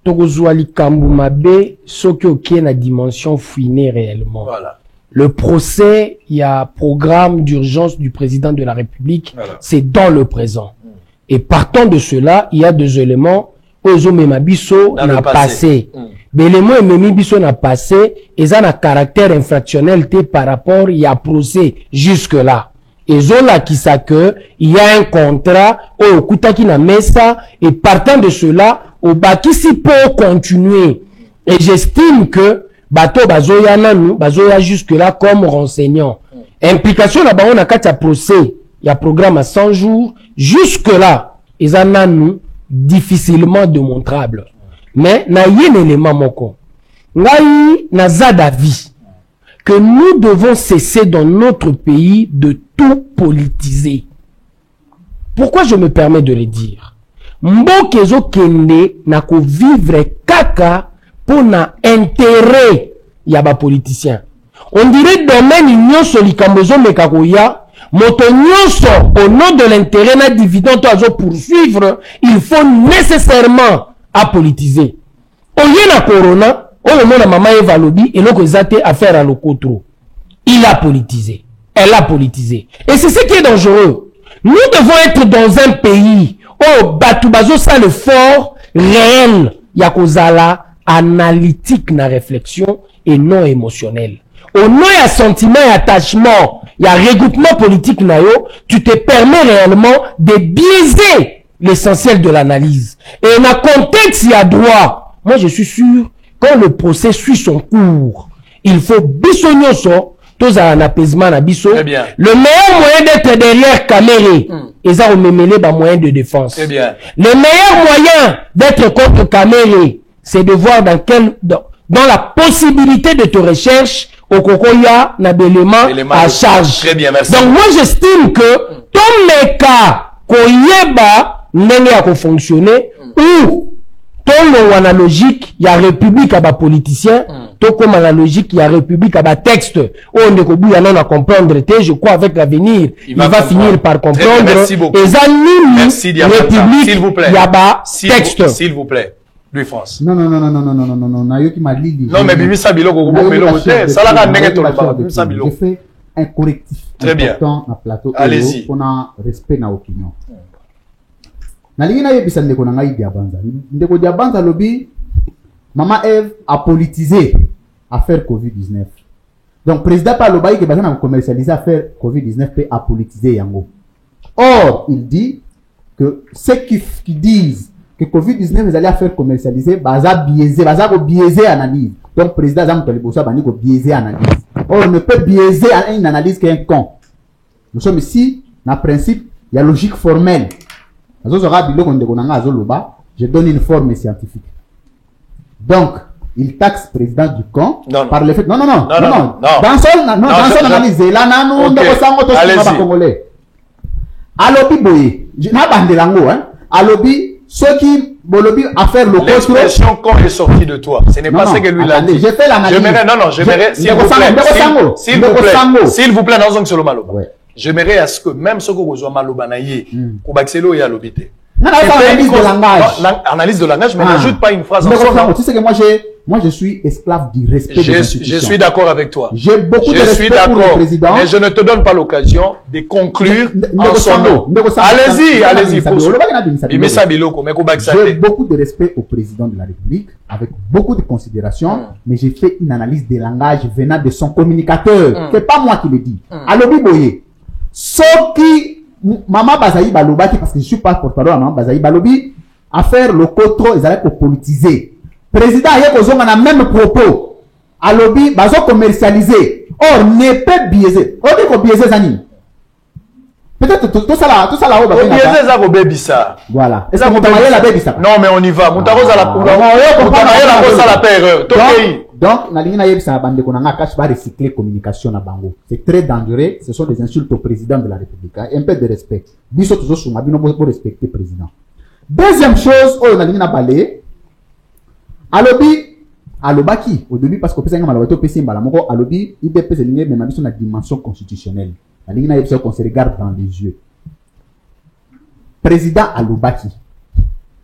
Togozouali Kambumabe, ce qui est la dimension fouiner réellement. Voilà. Le procès, il y a programme d'urgence du président de la République, voilà. C'est dans le présent. Et partant de cela, il y a deux éléments. Ozo Memabiso n'a passé. L'élément Memabiso n'a passé, et ça a caractère infractionnel par rapport, il y a procès jusque-là. Et zola qui sait que, il y a un contrat, au Kutaki na mesa, et partant de cela, au Bakisi peut continuer. Et j'estime que, bateau bazoya nanu, bazoya jusque-là comme renseignant. Implication là-bas, on a quatre procès. Il y a programme à 100 jours. Jusque-là, ils en ont difficilement démontrable. Mais, na yen élément moko. Ngai na zadavi. Que nous devons cesser dans notre pays de tout politiser. Pourquoi je me permets de le dire? Mbokezo kende na ko vivre kaka pour na intérêt yaba politicien. On dirait domaine union solikambozo mekakoya. Moto nyonso, au nom de l'intérêt na dividende à poursuivre, il faut nécessairement apolitiser. Au lieu na corona, au moment de maman Eva Lobi, et l'autre zate affaire à l'ocotro. Il a politisé. Elle a politisé. Et c'est ce qui est dangereux. Nous devons être dans un pays où Batubazo ça le fort réel, yakozala analytique na réflexion et non émotionnel. Au nom il y a sentiment et attachement, il y a regroupement politique nayo, tu te permets réellement de biaiser l'essentiel de l'analyse. Et dans le contexte il y a droit. Moi je suis sûr, quand le procès suit son cours, il faut bisognoso, tous à un apaisement à biso. Le meilleur moyen d'être derrière Kamere, et ça on me mêler par moyen de défense. Le meilleur moyen d'être contre Kamere, c'est de voir dans la possibilité de te recherche au Kokoya n'a d'éléments à charge. Très bien, merci. Donc moi j'estime que tous les cas Koyeba n'a pas fonctionné ou ton analogique il y a république à bas politicien, tout comme analogique il y a république à bas texte. On ne peut pas comprendre. Je crois avec l'avenir il va finir par comprendre. Merci beaucoup. Merci république s'il vous plaît. Il y a bas texte. S'il vous plaît. Louis France. Non. Nayoki m'a dit. Non, mais Bibi Sabilo, ça l'a gagné tout le monde. Bibi Sabilo. Je fais un correctif. Très bien. Un plateau. Allez-y. On a respect na opinion. Nalingi na yebisa ndeko na ngai Diabanza. Ndeko Diabanza lobi, Maman Eve a politisé affaire Covid-19. Donc, président Palobaï qui est basé dans commercialiser affaire Covid-19 peut apolitiser yango. Or, il dit que ceux qui disent que Covid-19 ils allaient faire commercialiser, baza biaiser analyse. Donc, président Zam Tolibosa bani ko biaiser analyse. Or, on ne peut biaiser une analyse qu'un con. Nous sommes ici, dans le principe, il y a logique formelle. Je donne une forme scientifique. Donc, il taxe président du con par le fait. Non. Dans son analyse, là, Alobi boye, je n'ai pas de langue, hein. Alobi, ceux qui Bolobi à faire le contrôle. L'expression quand est sortie de toi, ce n'est pas ce que lui l'a dit. J'ai fait l'analyse. J'aimerais, s'il vous plaît, dans un seul maloba. J'aimerais à ce que même ce que vous avez maloba naïe, pour Baxelo et à l'obité. Analyse de langage. Analyse de langage, mais n'ajoute pas une phrase en son nom. Tu sais que moi je suis esclave du respect des institutions. Je suis d'accord avec toi. J'ai beaucoup de respect pour le président. Mais je ne te donne pas l'occasion de conclure en son nom. Allez-y. J'ai beaucoup de respect au président de la République, avec beaucoup de considération, mais j'ai fait une analyse des langages venant de son communicateur. C'est pas moi qui le dis. Alobi Boye. Ce qui Maman Bazaï Balobaki, parce que je suis pas porte-parole à Maman Bazaï Balobi, à faire le contrôle, ils allaient pour politiser. Président Ayek Ozonga a même propos. À lobby, bazo commercialisé. Or, n'est pas biaisé. On dit qu'on biaisé Zani. Peut-être tout ça là, on va biaisé ça, baby ça. Voilà. Est-ce que vous avez la baby ça? Non, mais on y va. Moutaroz à la donc, na lingina yebisa bande konanga cache ba recycler communication na bango. C'est très dangereux. Ce sont des insultes au président de la République. Un peu de respect. Biso toujours suma bino bo respecter président. Deuxième chose, oh na lingina balé. Alobaki au début parce que pesa ngama lawato pesa mbala moko alobi IDP c'est lingé même biso na dimension constitutionnelle. Na lingina yebisa qu'on se regarde dans les yeux. Président Alobaki.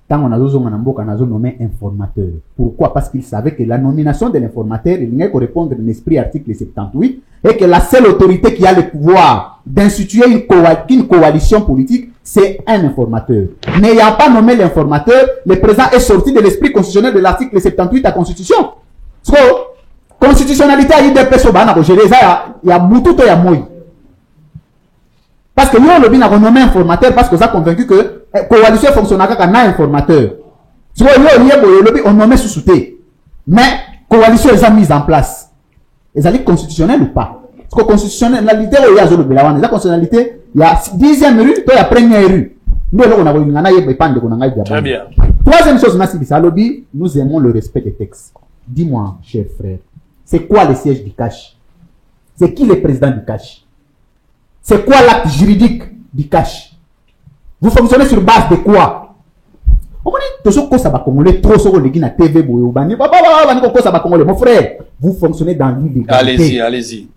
Tant on a nommé informateur. Pourquoi? Parce qu'il savait que la nomination de l'informateur, il n'y correspondre à l'esprit article 78 et que la seule autorité qui a le pouvoir d'instituer une coalition politique, c'est un informateur. N'ayant pas nommé l'informateur, le président est sorti de l'esprit constitutionnel de l'article 78 de la Constitution. So, constitutionnalité a IDP Sobana, il y a Moututo, il y a Moï. Parce que nous, on a renommé informateur parce que ça a convaincu que la coalition fonctionnera comme un informateur. On nommé sous-souté. Mais la coalition est mise en place. Est-ce qu'elle est constitutionnelle ou pas? Parce que constitutionnalité, il y a la constitutionnalité, il y a 10e rue, il y a première rue. Très bien. Troisième chose, nous aimons le respect des textes. Dis-moi, cher frère, c'est quoi le siège du cash? C'est qui le président du cash? C'est quoi l'acte juridique du cash? Vous fonctionnez sur base de quoi? Mon frère, vous fonctionnez dans l'illégalité. Allez-y.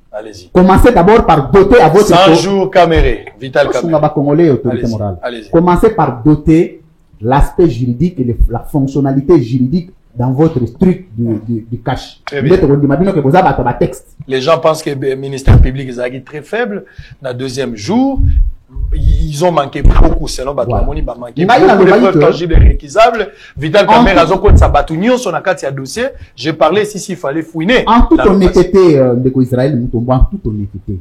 Commencez d'abord par doter à votre... 100 jours caméré, Vital Caméré. Commencez par doter l'aspect juridique et la fonctionnalité juridique dans votre truc du cash. Les gens pensent que le ministère public est très faible. Dans le deuxième jour, ils ont manqué beaucoup, selon Batomoni, bah manqué beaucoup de preuves tangibles et réquisables. Vital Camera, dossier. J'ai parlé s'il fallait fouiner. En toute honnêteté, de Israël, en toute honnêteté.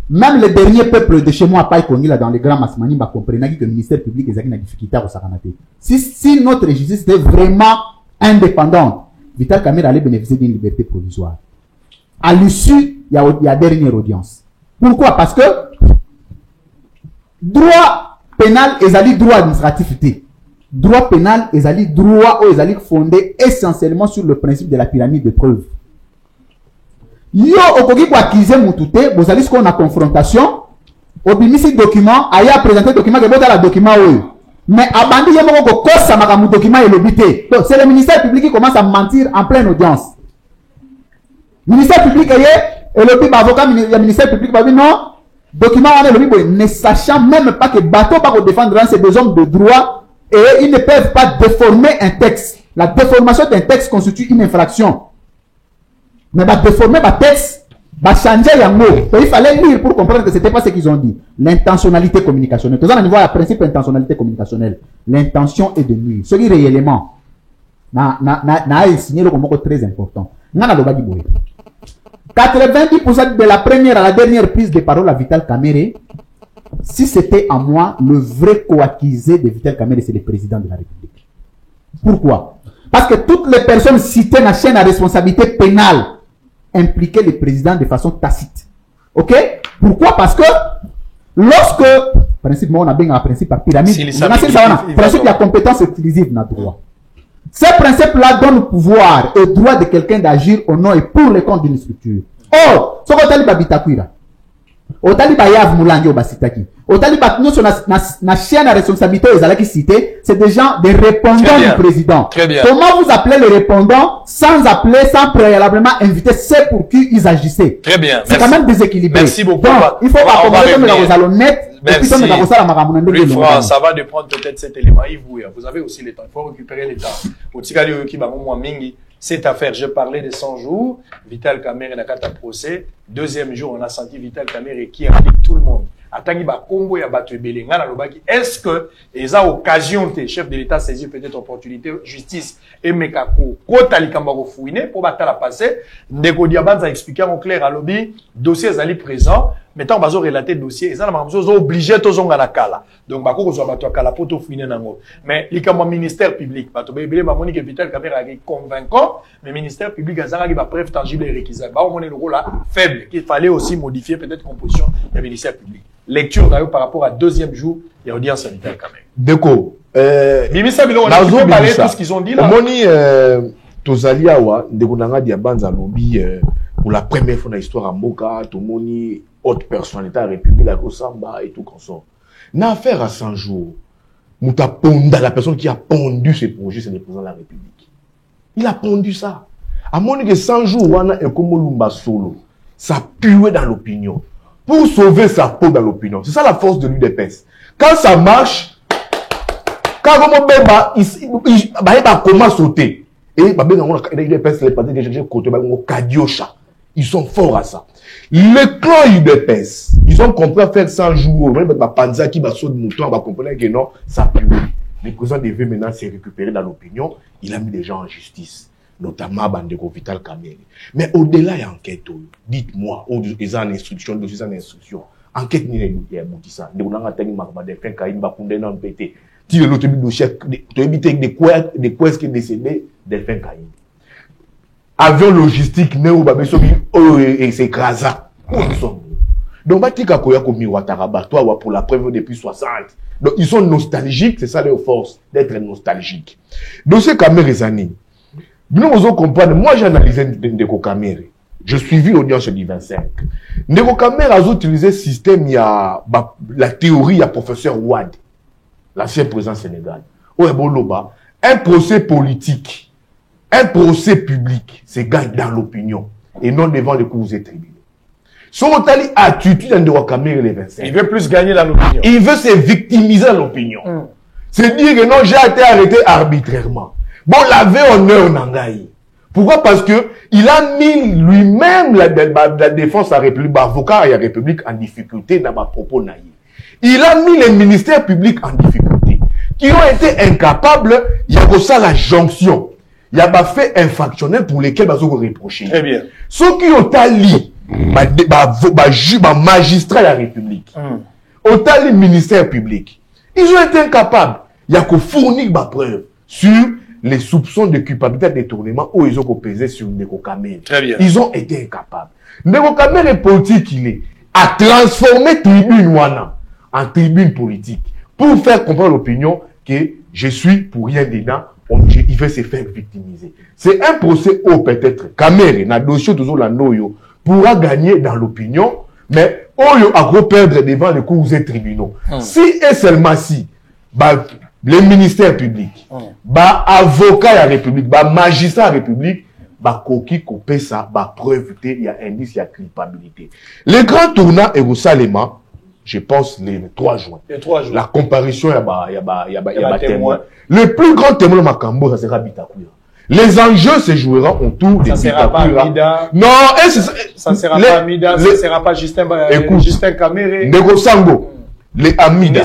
Même le dernier peuple de chez moi, Paï Kongi, là, dans les grands massemani, bah, comprenait que le ministère public est une difficulté au Saranate. Si notre justice était vraiment indépendante, Vital Camera allait bénéficier d'une liberté provisoire. À l'issue, il y a dernière audience. Pourquoi? Parce que droit pénal est droit administratif. Droit pénal est droit ou est fondé essentiellement sur le principe de la pyramide de preuves. Yo okoki ko accuser mutute, vous allez ce qu'on a confrontation, obimisi document, aya présenter document que bota la document oyo. Mais abandi yemo ko kosa makamu document et l'obité. Donc c'est le ministère public qui commence à mentir en pleine audience. Ministère public et le avocat le ministère public va dire non. Document ne sachant même pas que bateau va défendre c'est des hommes de droit et ils ne peuvent pas déformer un texte. La déformation d'un texte constitue une infraction. Mais déformer un texte, changer un mot. Il fallait lire pour comprendre que ce n'était pas ce qu'ils ont dit. L'intentionnalité communicationnelle. Tout ça, on voit le principe d'intentionnalité communicationnelle. L'intention est de nuire. Ce qui est réellement, n'a signé le mot très important. 90% de la première à la dernière prise de parole à Vital Caméré, si c'était à moi, le vrai co-accusé de Vital Caméré, c'est le président de la République. Pourquoi? Parce que toutes les personnes citées dans la chaîne à responsabilité pénale impliquaient le président de façon tacite. Ok? Pourquoi? Parce que lorsque, principalement, on a bien un principe à pyramide, principe de la compétence exclusive dans le droit. Ces principes-là donnent le pouvoir et droit de quelqu'un d'agir au nom et pour le compte d'une structure. Or, ce qu'on a dit, Au Taliba Yav Moulangi au Basitaki. Au Taliba, nous sommes na chaîne à responsabilité aux Alaki cité, c'est des gens, des répondants du président. Très bien. Comment vous appelez les répondants sans appeler, sans préalablement inviter ceux pour qui ils agissaient? Très bien. C'est quand même déséquilibré. Merci beaucoup. Donc, il faut accommoder comme la honnête. Merci. Ça va dépendre peut-être cet élément. Vous avez aussi le temps. Il faut récupérer le temps. Cette affaire, je parlais de 100 jours. Vital Kamerhe n'a qu'à procès. Deuxième jour, on a senti Vital Kamerhe qui implique tout le monde. Atangi ba combo ya batu ebele ngana lobaki. Est-ce que les occasion te chef de l'État saisir peut-être opportunité justice et mekako kota likamba ko fouiner pour batala passer. Ndeko Diabanza a expliqué en clair à lobby dossier zali présent. Maintenant bazo relater dossier et ça la mamzo zo obligé to zonga na kala. Donc bako ko zo batu kala poto fouiner nango. Mais likamba ministère public bato ebele ba moni que Vital Kamerhe a convaincant, mais ministère public azanga ki ba preuve tangible et réquisite. Ba on est le rôle là faible qu'il fallait aussi modifier peut-être composition du ministère public. Lecture d'ailleurs par rapport à deuxième jour, il y a audience sanitaire quand même. Déco. Bimisa Bilo, on a parlé tout ce qu'ils ont dit là. Moni Tozaliawa, Ndekonanga Diabanza lobby pour la première fois dans l'histoire à Moka, Tomoni, haute personnalité à la République, la Kosamba et tout comme ça. N'a affaire à 100 jours. Mouta Ponda, la personne qui a pondu ce projet, c'est le président de la République. Il a pondu ça. À mon que 100 jours, Wana et Komolumba solo, ça puait dans l'opinion. Pour sauver sa peau dans l'opinion. C'est ça la force de l'UDPS. Quand ça marche, quand on va comment sauter. Et l'UDPS, les partis que j'ai côté, ils sont forts à ça. Le clan UDPS, ils ont compris à faire 100 jours. Même Panza qui va sauter de mouton, on va comprendre que non, ça pue. Le président devait maintenant se récupérer dans l'opinion. Il a mis des gens en justice. Notamment Bandeko Vital Kamerhe. Mais au-delà, il y a enquête. Dites-moi, il y a une instruction, dossier en instruction. Enquête, il y a abouti ça. De l'autre de quoi est-ce qu'il est décédé? Delphin Kaïm. Avion logistique, Néo Babesobi, et c'est Krasa. Où ils sont? Donc, Batika Koyako Miwataraba, toi, pour la preuve depuis 60. Donc, ils sont nostalgiques, c'est ça leur force, d'être nostalgiques. Dossier Kamerhe Zani. Nous comprendre, moi j'ai analysé Ndeko Kamerhe. Je suivi l'audience du 25. Ndeko Kamerhe a utilisé le système, il y a la théorie, il y a professeur Ouad, l'ancien président Sénégal. Un procès politique, un procès public, c'est gagne dans l'opinion et non devant les cours et tribunaux. Son attitude de Ndeko Kamerhe les 25. Il veut plus gagner dans l'opinion. Il veut se victimiser dans l'opinion. C'est dire que non, j'ai été arrêté arbitrairement. Bon, l'avait honneur Nangaï. Pourquoi? Parce que il a mis lui-même la défense à la République, l'avocat à la République en difficulté dans ma propos naïf. Il a mis les ministères publics en difficulté, qui ont été incapables, il y a ça la jonction. Il y a pas fait infractionnel pour lesquels ils ont reproché. Très bien. Ceux qui ont ali, magistrat à la République, ont ali ministère public, ils ont été incapables. Il y a qu'à fournir ma preuve sur les soupçons de culpabilité de détournement où ils ont pesé sur Ndeko Kamerhe. Très bien. Ils ont été incapables. Ndeko Kamerhe politique qu'il est, a transformé tribune Wana en tribune politique pour faire comprendre l'opinion que je suis pour rien dedans, il veut se faire victimiser. C'est un procès où peut-être Kamerhe, na dossier toujours la noyo, pourra gagner dans l'opinion, mais Oyo a gros perdre devant les cours et tribunaux. Si et seulement si, les ministères publics, avocat à la République, magistrat à la République, koki kopé ça, preuve, il y a indice, il y a culpabilité. Le grand tournant est au Salema, je pense, le 3 juin. Le 3 juin. La comparution, il y a témoin. Le plus grand témoin de Makambo, ça sera Bitakoura. Les enjeux se joueront autour de Bitakoura. Ça sera pas Mida. Non, ça sera pas Mida, ça sera pas Justin Kamerhe. Ndeko Sango. Les Amida,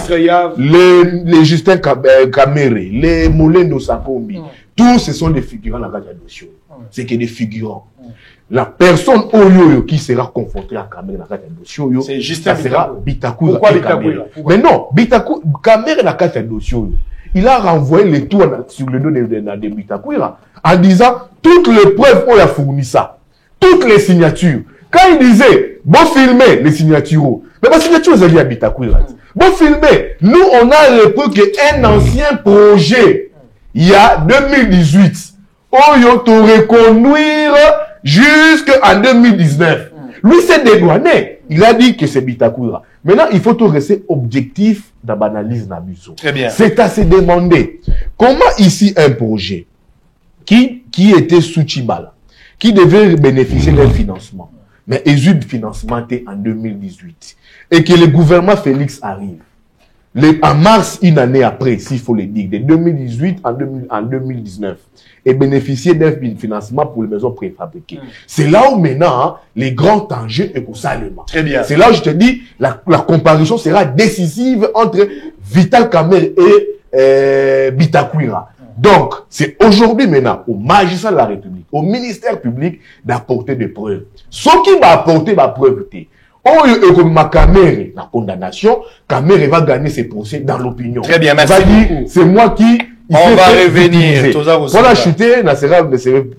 les Justin Kamerhe, les Molendo Sakombi, tous ce sont des figurants dans la dossier. C'est que des figurants. La personne Oyo qui sera confrontée à Kamerhe dans la dossier, ça sera Bitakoura. Pourquoi Bitakoura? Mais non, Kamerhe dans la dossier, il a renvoyé les tours sur le dos de Bitakoura en disant toutes les preuves qu'on a fourni ça, toutes les signatures. Quand il disait, bon filmer les signatures, mais les signatures, vous avez à Bitakoura. Bon filmer, nous on a repris qu'un ancien projet, il y a 2018, on y a reconduire jusqu'en 2019. Lui c'est dédouané. Il a dit que c'est Bitakura. Maintenant, il faut tout rester objectif dans l'analyse Nabuso. Très bien. C'est à se demander comment ici un projet qui était sous Chibala, qui devait bénéficier d'un financement, mais exude financement en 2018, et que le gouvernement Félix arrive. En mars, une année après, s'il faut le dire, de 2018 en 2019, et bénéficier d'un financement pour les maisons préfabriquées. C'est là où maintenant, les grands enjeux est pour ça allemand. Très bien. C'est là où je te dis, la comparaison sera décisive entre Vital Kamerhe et Bitakwira. Donc, c'est aujourd'hui maintenant au magistrat de la République, au ministère public d'apporter des preuves. Ce qui va apporter ma preuve, comme ma Kamerhe, la condamnation, Kamerhe va gagner ses procès dans l'opinion. Très bien, merci. C'est moi qui... On va revenir. Pour la chuter, ça sera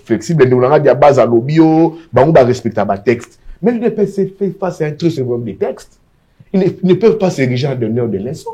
flexible. Nous avons dit à base à l'obio, on va respecter ma texte. Mais ils ne peuvent pas face à un truc sur des textes. Ils ne peuvent pas s'ériger en donneur de leçons.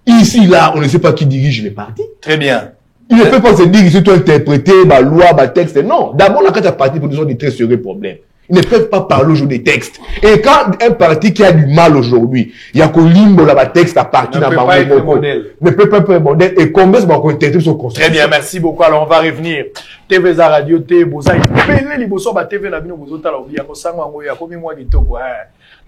Ici, là, on ne sait pas qui dirige les partis. Très bien. Ils ne peuvent pas se dire qu'ils sont interprétés, ma loi, ma texte. Non. D'abord, la carte à parti pour nous ont des très sérieux problèmes. Ils ne peuvent pas parler aujourd'hui des textes. Et quand un parti qui a du mal aujourd'hui, il y a qu'au limbo là, texte à partir d'un modèle. Ne peut pas être un modèle. Et combien de fois interpréter son constitution. Très bien, merci beaucoup. Alors, on va revenir. TV za radio, TV boza, il liboso ba TV na bino bozo tala obi yako sangwa ngo ya komi mwa kitoko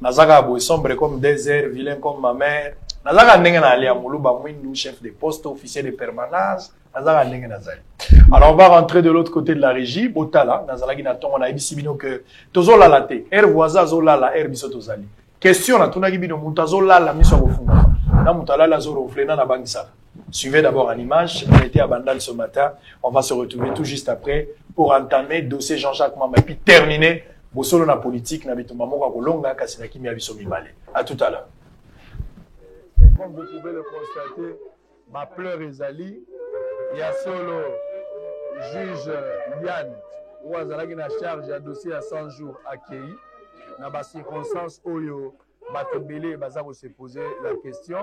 nazaka bo sombre comme désert, vilain comme ma mère. Nazaka ndenge na alia muluba mwindu chef de poste officier de permanence. Nazaka ndenge nazali. Alors on va rentrer de l'autre côté de la régie. Botala, nazalaki na tongo na ebisi bino que tozola la te. Voisin zola la biso tozali. Question na tunaki bino mutazola la miso kofunga. Na mutala la zoro flena na bangisa. Suivez d'abord en image. On était à Bandal ce matin. On va se retrouver tout juste après pour entamer dossier Jean-Jacques Mamba et puis terminer bosolo na politique na bitumba moko kolonga kasi na kimia biso mibale. À tout à l'heure. Comme vous pouvez le constater, ma pleure ezali. Il y a solo juge Yann ou azalaki na charge à dossier à 100 jours accueilli. Dans les circonstances où Batobele Baza se poser la question.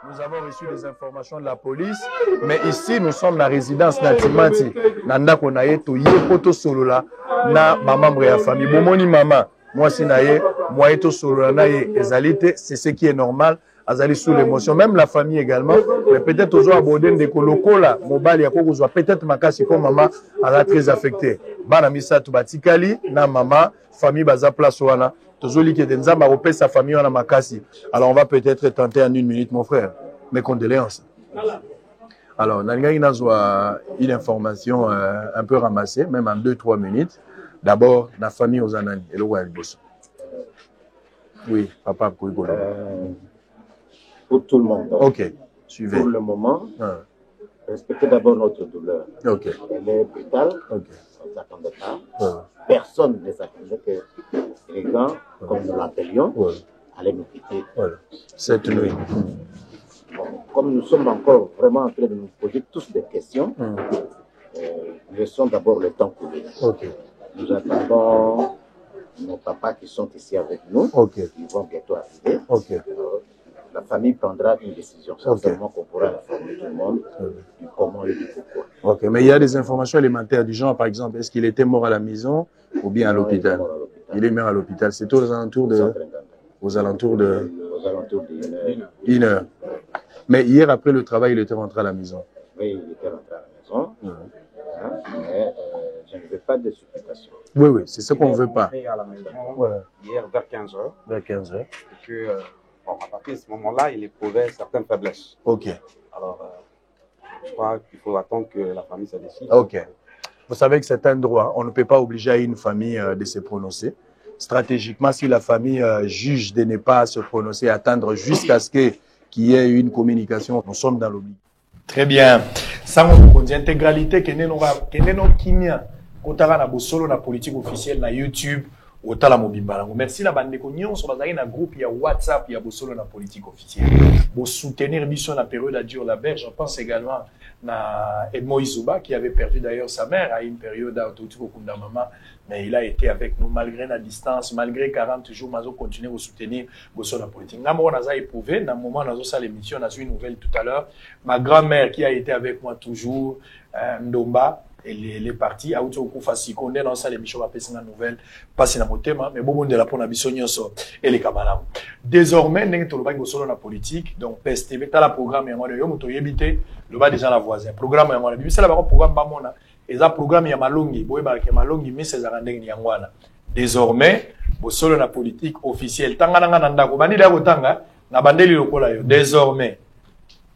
Nous avons reçu des informations de la police, mais ici nous sommes dans la résidence Natimati. Nanda konaye to yepoto solo la na membre ya famille. Bomoni maman, moi si naye, moi to solo na ye ezalité, c'est ce qui est normal. Azali sous l'émotion, même la famille également, mais peut-être aux abordés de Koloko là, mobile ya kokozwa peut-être makasi comme maman elle a très affecté. Bana misa to batikali na maman, famille baza place wana. Tozoli ke denzamba repère sa famille wana makasi. Alors on va peut-être tenter en une minute mon frère. Mes condoléances. Alors nalingaki nazwa une information un peu ramassée, même en 2-3 minutes. D'abord la famille aux anani et le roi Bosso. Oui, papa Koigolo. Pour tout le monde. Ok, suivez. Pour le moment, respectez d'abord notre douleur. Ok. Elle est brutale. Ok. On ne s'attendait pas. Personne ne s'attendait que les gars, comme nous l'appelions, allaient nous quitter. Cette nuit. Bon, comme nous sommes encore vraiment en train de nous poser tous des questions, laissons d'abord le temps couler. Ok. Nous attendons nos papas qui sont ici avec nous. Ok. Ils vont bientôt arriver. Ok. La famille prendra une décision. Certainement qu'on pourra informer tout le monde du comment et du pourquoi. Ok, mais il y a des informations élémentaires du genre, par exemple, est-ce qu'il était mort à la maison ou bien à l'hôpital? Il est mort à l'hôpital. C'est aux alentours de... Aux alentours de 1 heure. Mais hier, après le travail, il était rentré à la maison. Oui, il était rentré à la maison. Mais je ne veux pas de supplication. Oui, oui, c'est ce qu'on ne veut pas. À la maison, hier vers 15h. Vers 15h. Et que, à partir de ce moment-là, il éprouvait certaines faiblesses. Ok. Alors, je crois qu'il faut attendre que la famille se décide. Ok. Vous savez que c'est un droit. On ne peut pas obliger une famille de se prononcer. Stratégiquement, si la famille juge de ne pas se prononcer, attendre jusqu'à ce qu'il y ait une communication, nous sommes dans l'obligation. Très bien. Ça, on dit intégralité que nous kimia kotaka na bosolo na politique officielle na YouTube otala mobimba. Merci la bande ko nyonso bazali na groupe ya WhatsApp ya bosolo na politique officielle. Bo soutenir mission na période à dur la berge. Je pense également na Edmo Izuba qui avait perdu d'ailleurs sa mère à une période à Otoutuko Kunda Mama, mais il a été avec nous malgré la distance, malgré 40 jours, Mazo continue à soutenir bosolo na politique. Na mo naza éprouvé, na moment nazo sa l'émission, on a eu une nouvelle tout à l'heure. Ma grand-mère qui a été avec moi toujours, Ndomba, les partis a outi okufa sikonde dans ça l'émission va passer une nouvelle passe na motema mais bon de la pona bisonyo so et les kamala désormais ndenge to lobaki bosolo na politique donc PSTV ta la programme ya ngolo yo moto yebite le ba déjà la voisin programme ya ngolo bibisa la ba programme ba mona eza programme ya malongi boye ba ke malongi mais ces ndenge ya ngwana désormais bosolo na politique officielle tanga na ndako bani da kotanga na bandeli lokola yo désormais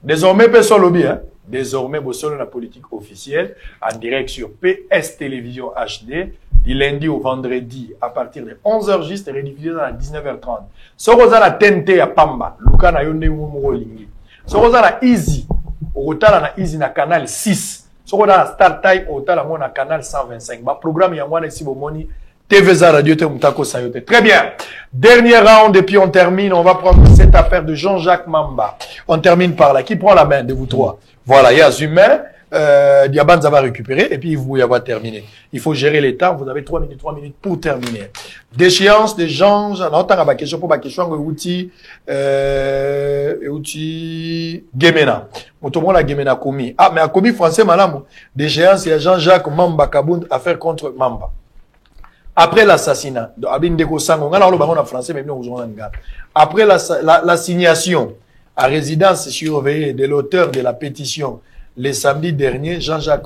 pe solo bien désormais bosolo la politique officielle en direct sur PS Télévision HD du lundi au vendredi à partir de 11h juste rediffusé à 19h30. Soroza la TNT à Pamba, Luka na yonde mumuro lingi. Soroza la Easy, Orotala na Easy na canal 6. Soroza la Star Time Orotala mo na canal 125. Ba programme ya mwana ici bomoni TVza Radio te mutako sayote. Très bien. Dernier round et puis on termine. On va prendre cette affaire de Jean-Jacques Mamba. On termine par là. Qui prend la main de vous trois? Voilà, il y a Zumain, Diabanza va récupérer et puis vous y va terminer. Il faut gérer les temps. Vous avez 3 minutes pour terminer. Déchéance de Jean, on a ma question pour ma question, outil Gemena. On la Gemena commis. Ah, mais à commis français, madame. Déchéance, il y a Jean-Jacques Mamba Kabound, affaire contre Mamba. Après l'assassinat, après l'assignation à résidence surveillée de l'auteur de la pétition le samedi dernier, Jean-Jacques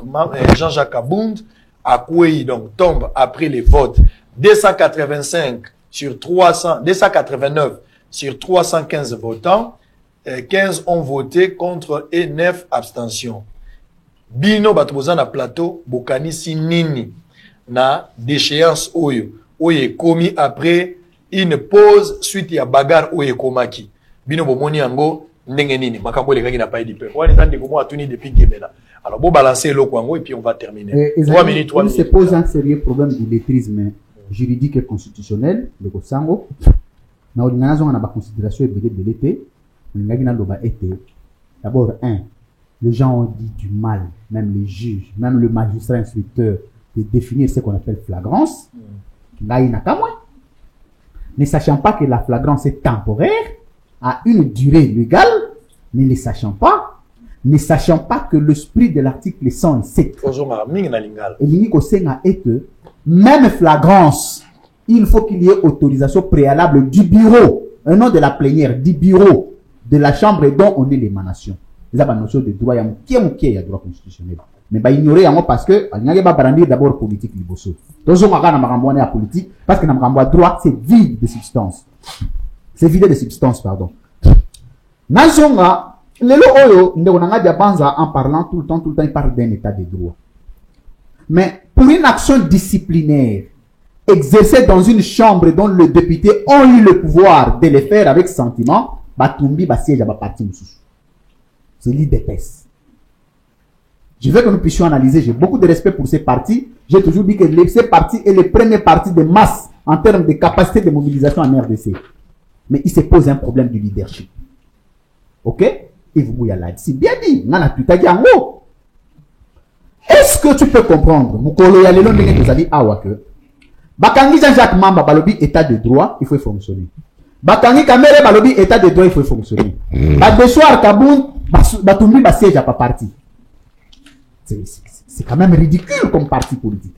Kabound à Kouéi, donc tombe après les votes 289 sur 315 votants, 15 ont voté contre et 9 abstentions. Bino Batboza na plateau, Bokani Sinini. Na déchéance oyo commis après une pause suite à bagarre oyo komaki bino bomoni yango ndenge nini makambo lekaki na paidi pe wani tande ko mo atuni depuis Gemena alors bon balancer le kwango et puis on va terminer 3 minutes il se pose un sérieux problème d'illettrisme juridique et constitutionnel de Kosango na olingana zonga na ba considération ebele te ngaki na loba été d'abord les gens ont dit du mal, même les juges, même le magistrat instructeur, de définir ce qu'on appelle flagrance, ne sachant pas que la flagrance est temporaire, à une durée légale, mais ne sachant pas que l'esprit de l'article 107 est que même flagrance, il faut qu'il y ait autorisation préalable du bureau, un nom de la plénière, du bureau de la chambre dont on est l'émanation. C'est la notion de droit, il y a droit constitutionnel. Mais bah ignorer parce que il n'y a pas brandir d'abord politique liboso. Toujours on a la politique parce que na droit c'est vide de substance. C'est vide de substance pardon. Nazonga lelo oyo ndeko dia banza en parlant tout le temps il parle d'un état de droit. Mais pour une action disciplinaire exercée dans une chambre dont les députés ont eu le pouvoir de le faire avec sentiment, batumbi ba siège ba parti mususu. C'est l'IDPS. Je veux que nous puissions analyser. J'ai beaucoup de respect pour ces partis. J'ai toujours dit que ces partis est le premier parti de masse en termes de capacité de mobilisation en RDC. Mais il se pose un problème du leadership. Ok? Et vous l'a dit. C'est bien dit. Est-ce que tu peux comprendre? Mukolo ya lelo ndenge tozali awa que bakangi Jean-Jacques Mamba balobi état de droit, il faut fonctionner. Bakangi Kamere balobi état de droit, il faut fonctionner. Badessoir Kabound batumbi ba siège à pas parti. C'est quand même ridicule comme parti politique.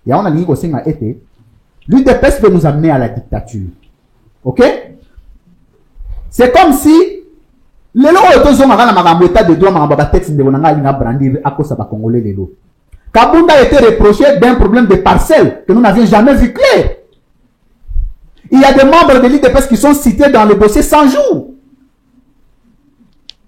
Et on a dit que été l'UDPS veut nous amener à la dictature. Ok? C'est comme si les lois état de droit texte de brandir à cause de Congolais les lois. Kabound a été reproché d'un problème de parcelle que nous n'avions jamais vu clair. Il y a des membres de l'UDPS qui sont cités dans le dossier 100 jours.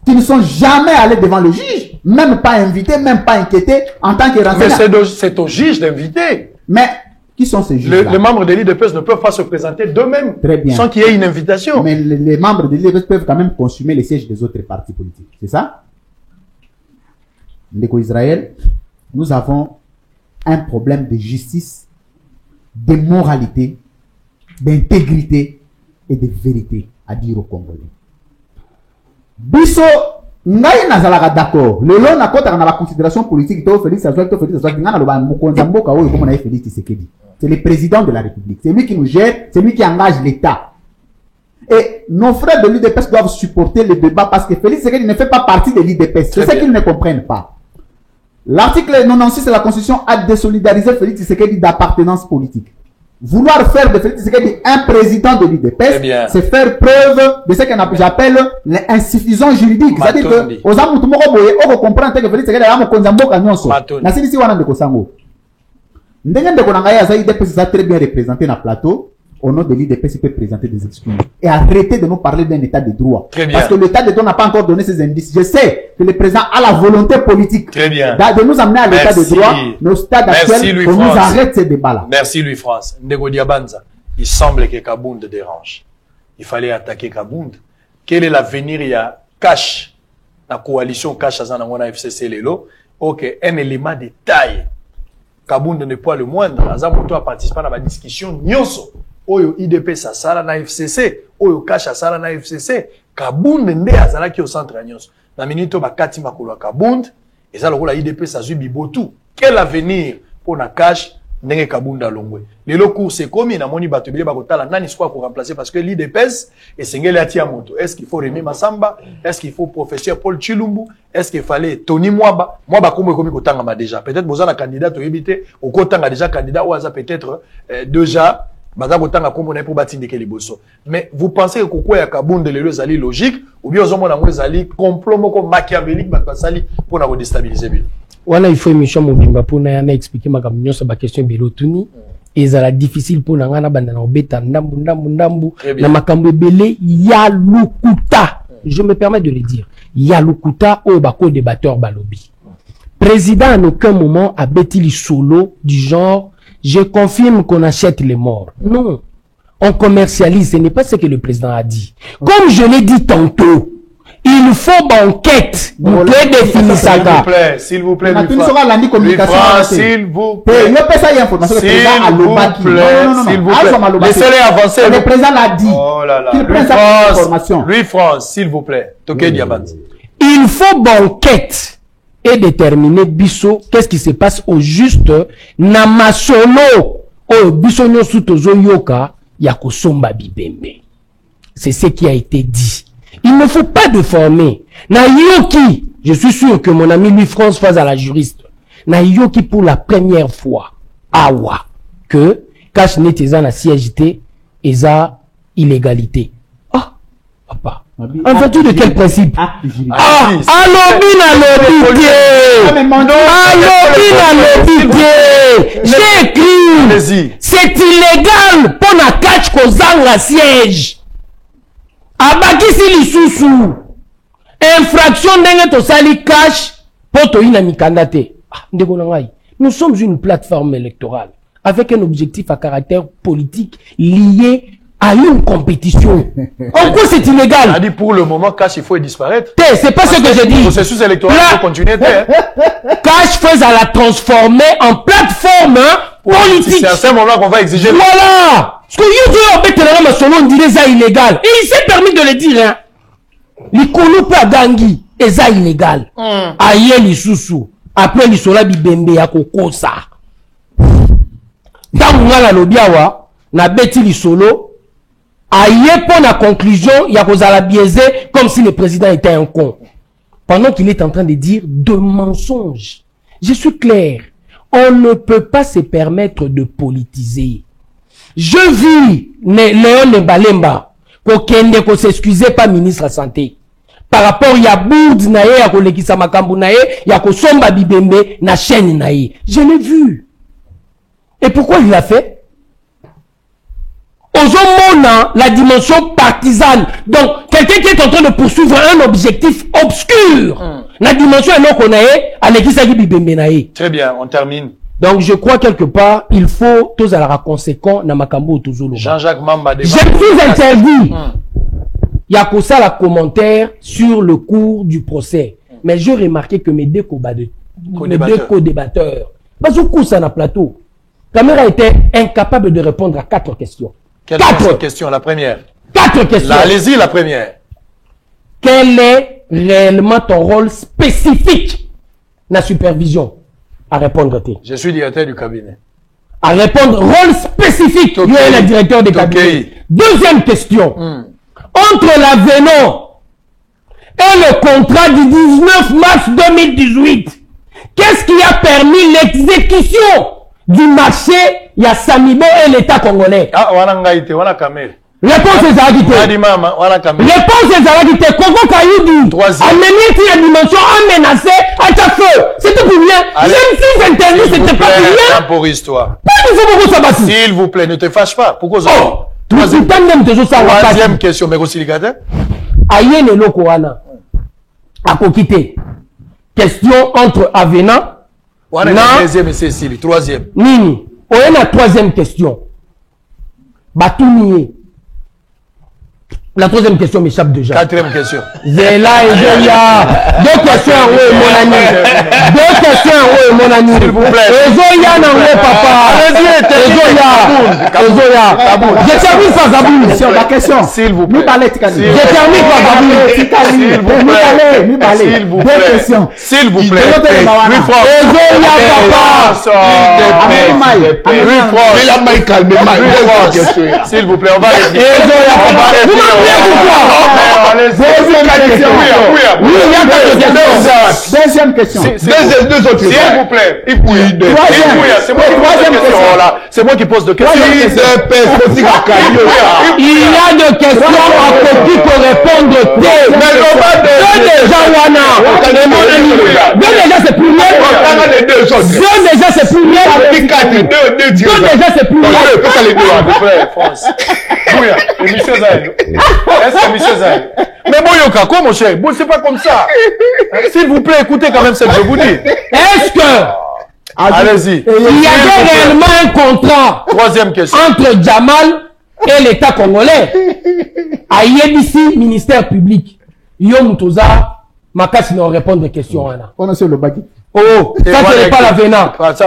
Qui ne sont jamais allés devant le juge, même pas invités, même pas inquiétés en tant que renseignement. Mais c'est au juge d'inviter. Mais qui sont ces juges? Les membres de l'IDPS ne peuvent pas se présenter d'eux-mêmes sans qu'il y ait une invitation. Mais les membres de l'IDPS peuvent quand même consumer les sièges des autres partis politiques. C'est ça? Ndeko Israël, nous avons un problème de justice, de moralité, d'intégrité et de vérité à dire aux Congolais. Biso ngai nazalaka d'accord lelo na kota na la considération politique to Félix Azouaki ngana loba mukonza mboka oyo comme na Félix Tshisekedi. C'est le président de la République, c'est lui qui nous gère, c'est lui qui engage l'État. Et nos frères de l'UDPS doivent supporter le débat parce que Félix Tshisekedi ne fait pas partie de l'UDPS. C'est ce qu'ils ne comprennent pas. L'article 96 de la Constitution a désolidarisé Félix Tshisekedi d'appartenance politique. Vouloir faire de Félix Tshisekedi un président de l'UDPS, c'est faire preuve de ce que j'appelle l'insuffisance juridique. C'est-à-dire que, aux amours, tout le monde on comprend que Félix Tshisekedi a un konzambo kanyonso. Na sisi wana ndeko sango. Ndenge ndeko na ngaya za UDPS ça très bien représenté na plateau. Au nom de l'IDPS, il peut présenter des excuses. Et arrêter de nous parler d'un état de droit. Parce que l'état de droit n'a pas encore donné ses indices. Je sais que le président a la volonté politique de nous amener à l'état de droit, mais au stade actuel, on nous arrête ces débats-là. Merci Louis-France. Ndego Diabanza, il semble que Kabound dérange. Il fallait attaquer Kabound. Quel est l'avenir? Il y a cash, la coalition cash à Zanangona FCC Lelo. Ok, un élément de taille. Kabound n'est pas le moindre. Azamoto a participé à la discussion. Nyonso. Oyo IDP sa sala na FCC, Oyo Kasha sala na FCC, Kabound nde azala ki au centre nyonso. Na minute bakati makolo Kabound, eza lokola IDP sa zui bibotu. Quel avenir pour na Kash ndenge Kabound alongwe. Lelo cours c'est comme na moni bato bile bakotala nani soit pour remplacer parce que l'IDPS et sengeli atia moto. Est-ce qu'il faut Rémi Massamba? Est-ce qu'il faut professeur Paul Chilumbu? Est-ce qu'il fallait Tony Mwaba? Mwaba comme kotanga déjà. Peut-être bozana candidat to yebite, au kotanga déjà candidat ou aza peut-être déjà mais vous pensez que Koukou et Kabound de l'Élo zali logique ou bien aux hommes zali complot moko machiavélique pour nous déstabiliser? Voilà, il faut émission mobimba pour nous expliquer ma camion sur la question Belotuni et ça la difficile pour nous na bandana obeta ndambu na makambo belé ya lukuta. Je me permets de le dire. Ya lukuta au bako débatteur balobi. Président en aucun moment a bêti les solo du genre je confirme qu'on achète les morts. Non. On commercialise. Ce n'est pas ce que le président a dit. Comme je l'ai dit tantôt, il faut banquette. Vous pouvez définir ça. S'il vous plaît, s'il vous plaît. S'il vous plaît. Laissez-les avancer. Le président l'a dit. Oh là là. Qu'il prenne sa information. Louis-France, s'il vous plaît. Toké Diabans. Il faut banquette. Et déterminer biso qu'est-ce qui se passe au juste na masolo o biso nyosu tozo yoka ya kosomba bibembe. C'est ce qui a été dit. Il ne faut pas déformer. Na yoki, je suis sûr que mon ami Louis-France face à la juriste. Na yoki pour la première fois awa que cash net eza na CGT eza illégalité. Ah papa. En vertu de quel principe? J'ai écrit, c'est illégal pour la catch kozanga siège. Abakisi lisusu. Infraction d'enge to sali cash pour to ina mikandate. Nous sommes une plateforme électorale avec un objectif à caractère politique lié à une compétition. En quoi c'est illégal? On a dit pour le moment, Cash, il faut disparaître. C'est pas ce que j'ai dit. Le processus électoral faut continuer. Cash faut à la transformer en plateforme politique. C'est à ce moment qu'on va exiger. Voilà. Parce que on dirait ça illégal. Et il s'est permis de le dire. Hein. Les pas gangi et ça illégal. Aïe les sous. Après les sola bibembe ya kokosa. Dans la lobiawa, na beti li solo. Aïe pour la conclusion, il y a la biaisé comme si le président était un con. Pendant qu'il est en train de dire de mensonges. Je suis clair. On ne peut pas se permettre de politiser. Je vis Léon Nebalemba ko s'excuser pas ministre de la santé. Par rapport à Boud nae ya ko lekisa makambu nae ya ko somba bibembe na chaîne nae. Je l'ai vu. Et pourquoi il l'a fait? Ozomona la dimension partisane. Donc, quelqu'un qui est en train de poursuivre un objectif obscur. La dimension est non qu'on a. Très bien, on termine. Donc, je crois quelque part, il faut tous à la conséquent na makambo toujours. Jean-Jacques Mamba. J'ai plus interdit. Il y a que ça la commentaire sur le cours du procès. Mais j'ai remarqué que mes deux co-débatteurs, parce que ça na plateau, Caméra était incapable de répondre à 4 questions. Quelle question? La première. 4 questions. Allez-y, la première. Quel est réellement ton rôle spécifique dans la supervision? À répondre. Je suis directeur du cabinet. À répondre, rôle spécifique. Il est le directeur du cabinet. Deuxième question. Entre l'avenant et le contrat du 19 mars 2018, qu'est-ce qui permis l'exécution du marché, il y a Samibo et l'État congolais. Ah, on a ngaïté, on a camé. Réponse est Zagité. Réponse est Zagité. Koko Kayoudi. Amené la dimension a menacé à ta feu. C'était pour rien. Même si interview, c'était pas pour rien. Pour histoire. Pas s'il vous plaît, ne te fâche pas. Pourquoi ça? Troisième question, mais aussi les gars. Aïe le Lokoana. A kokité. Question entre Avena. On a la deuxième et Cécile. Troisième. Nini. On a la troisième question. Batounié. La troisième question m'échappe déjà. Quatrième question. Zéla et Zoya. Deux questions en haut, mon ami. Deux questions en haut, mon ami. S'il vous plaît. Et Zoya n'en est papa. Et Zoya. Je termine par Zaboul. Sur la question. S'il vous plaît. Je termine par Zaboul. S'il vous plaît. S'il vous plaît. Deux questions. S'il vous plaît. Et Zoya papa. S'il vous plaît, on va Et Zoya papa. Deuxième question. Deux autres. S'il vous plaît. C'est moi qui pose de questions. Il y a des questions à copie pour répondre. Deux déjà Wana. Deux déjà c'est plus bien. Deux déjà c'est plus bien. Deux déjà c'est plus bien. Émission Zahel. Est-ce que Michel Zahel? Mais bon, Yoka, quoi, mon cher? Bon, c'est pas comme ça. S'il vous plaît, écoutez quand même ce que je vous dis. Est-ce que allez-y. il y avait réellement un contrat Troisième question. entre Jamal et l'État congolais? Ayebisi, ministère public. Yo Mutoza, Makasi n'a répondre aux questions. On a sur le bagui. Oh, ça ce n'est pas l'avenant. Ça ce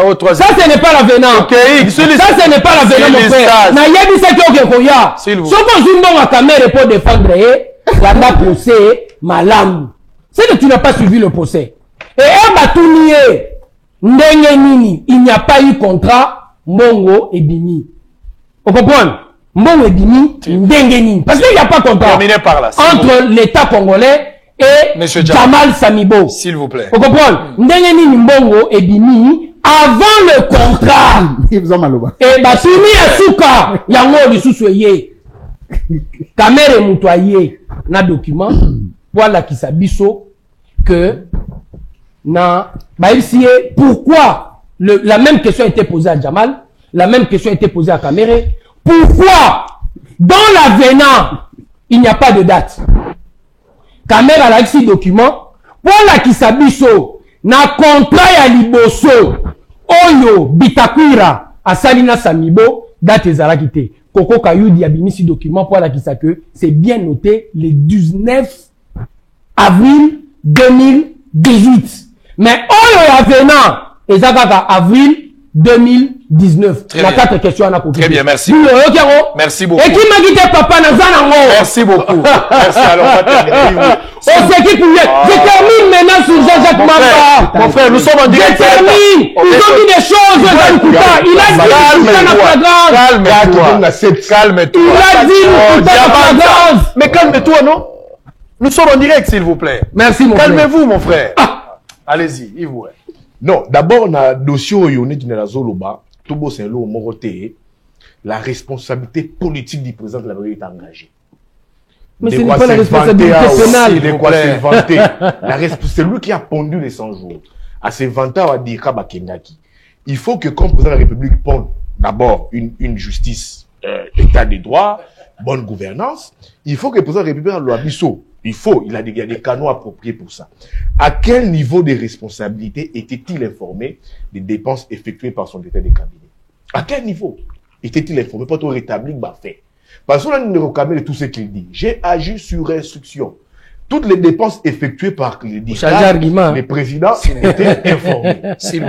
n'est pas l'avenant. Ça ce n'est pas l'avenant, mon frère. Nayebisi qui est au Kekoya. S'il vous plaît. Si tu as caméra pour défendre, Wanda procès, malam. C'est que tu n'as pas suivi le procès. Et Abatounié, Ndengenini, il n'y a pas eu contrat, Mongo et Bini. Vous comprenez? Mongo et Bini, Ndengenini. Parce qu'il n'y a pas de contrat. Terminé par là. Entre l'État congolais et Monsieur Jamal Samibo. S'il vous plaît. Vous comprenez? Ndengenini, Mongo et Bini, avant le contrat. Et Batuni Asuka, Yango Lissoussoye. Kamere Moutoye, na document, voilà qui s'abisso que na baïsier pourquoi la même question a été posée à Jamal, la même question a été posée à Kamere. Pourquoi dans l'avenant il n'y a pas de date? Kamere a la ici document, voilà qui s'abisso na contrat ya liboso oyo Bitakwira a Salina Samibo date ezalakite. Koko Kayoudi a bimisi document pour la kisa que c'est bien noté le 19 avril 2018. Mais oyo ya venant ezakaka avril 2019. La quatre questions à la Très bien, merci. Merci beaucoup. Et qui m'a dit papa Nazanango? Merci beaucoup. Merci, alors on va terminer. Je termine maintenant sur Jean-Jacques Mamba. Mon frère, nous sommes en direct. Je termine. Ils ont dit des choses. Il a dit calme-toi. Il a dit mais calme-toi, non? Nous sommes en direct, s'il vous plaît. Merci, mon frère. Calmez-vous, mon frère. Allez-y, Yves. Non, d'abord, on a dossier au Yoni de la Zoloba, Tobo Saint-Lô, Moroté, la responsabilité politique du président de la République est engagée. Mais ce n'est pas la responsabilité pénale. C'est lui qui a pondu les 100 jours. À ses 20 ans, à dire Kabakengaki. Il faut que, comme président de la République, ponde d'abord une justice, état de droit, bonne gouvernance. Il faut que le président de la République le abisso. Il y a des canaux appropriés pour ça. À quel niveau de responsabilité était-il informé des dépenses effectuées par son état de cabinet? À quel niveau était-il informé? Pas tout rétablir, bah fait. Parce qu'on a une cabinet de tout ce qu'il dit. J'ai agi sur instruction. Toutes les dépenses effectuées par les présidents étaient informés.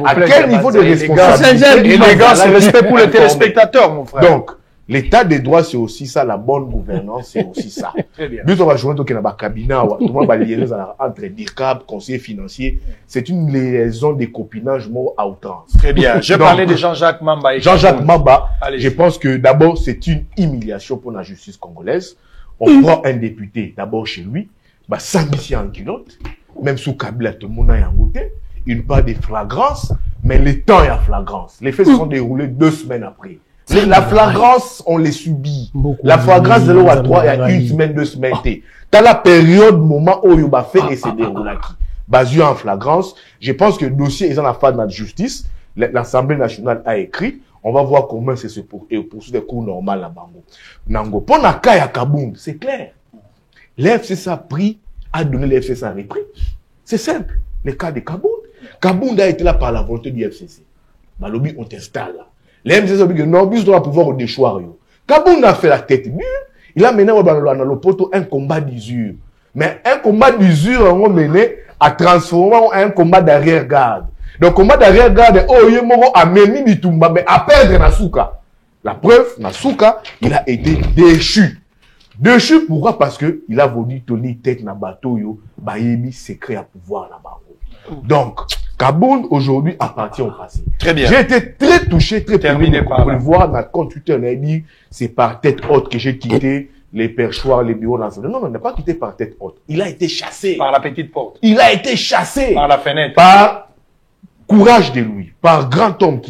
À quel niveau de responsabilité? Élégance et respect pour les téléspectateurs, mon frère. Donc, l'état des droits, c'est aussi ça. La bonne gouvernance, c'est aussi ça. Très bien. Nous, on va jouer dans un cabinet, tout le monde va liaison entre DIRCAB, conseiller financier. C'est une liaison de copinage mot à outrance. Très bien. Je parlais de Jean-Jacques Mamba. Jean-Jacques Mamba, je pense que d'abord, c'est une humiliation pour la justice congolaise. On prend un député, d'abord chez lui, bah, sans mission en culotte, même sous Kabila, tout le monde a un goûté, une part de flagrance, mais Mais le temps est à flagrance. Les faits se sont déroulés 2 semaines après. La flagrance, on les subit. La flagrance de l'eau à 3, il y a 1 semaine, 2 semaines. Dans la période, moment où il va faire et se déroule qui. Basé en flagrance, je pense que le dossier est dans la phase de la justice. L'Assemblée nationale a écrit. On va voir comment c'est poursuivre des cours normaux à Bango. Nango. Pour la cas à Kabound, c'est clair. L'FCC a pris, a donné l'FCC a repris. C'est simple. Le cas de Kabound. Kabound a été là par la volonté du FCC. Malobi, on t'installe là. L'FCC a dit que Norbus doit pouvoir au déchoir. Kabound a fait la tête nue. Il a mené dans le poteau un combat d'usure. Mais un combat d'usure, on a mené à transformer en un combat d'arrière-garde. Donc, combat d'arrière-garde, oh, il a mené Bitumba, mais à perdre Nasuka. La preuve, Nasuka, il a été déchu. Déchu, pourquoi? Parce que il a voulu tenir tête dans le bateau, Bayebi, secret à pouvoir là-bas. Donc, Kabound, aujourd'hui, appartient au passé. Très bien. J'ai été très touché, très terminé par le voir dans le compte Twitter, on a dit, c'est par tête haute que j'ai quitté les perchoirs, les bureaux d'ensemble. Non, on n'a pas quitté par tête haute. Il a été chassé. Par la petite porte. Il a été chassé. Par la fenêtre. Par courage de lui. Par grand homme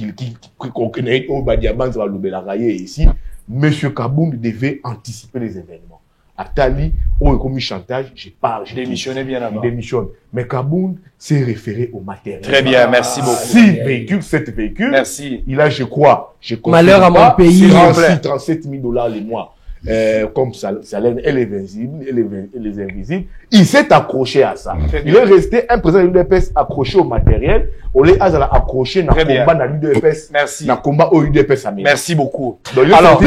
qu'on connaît au Badiaban, ça va le ici. Monsieur Kabound devait anticiper les événements. Atali, on a commis chantage, je parle. Je démissionné bien avant. Il démissionne. Mais Kabound s'est référé au matériel. Très bien, merci beaucoup. 6 véhicules, 7 véhicules. Merci. Il a, je crois, malheur à mon pays. 37 000 $ les mois. Comme salaire, elle est visible, elle est invisible. Il s'est accroché à ça. Il est resté un président de l'UDPS accroché au matériel. On l'a accroché dans le combat dans l'UDPS. Merci. Dans le combat au UDPS. Merci beaucoup. Donc, alors,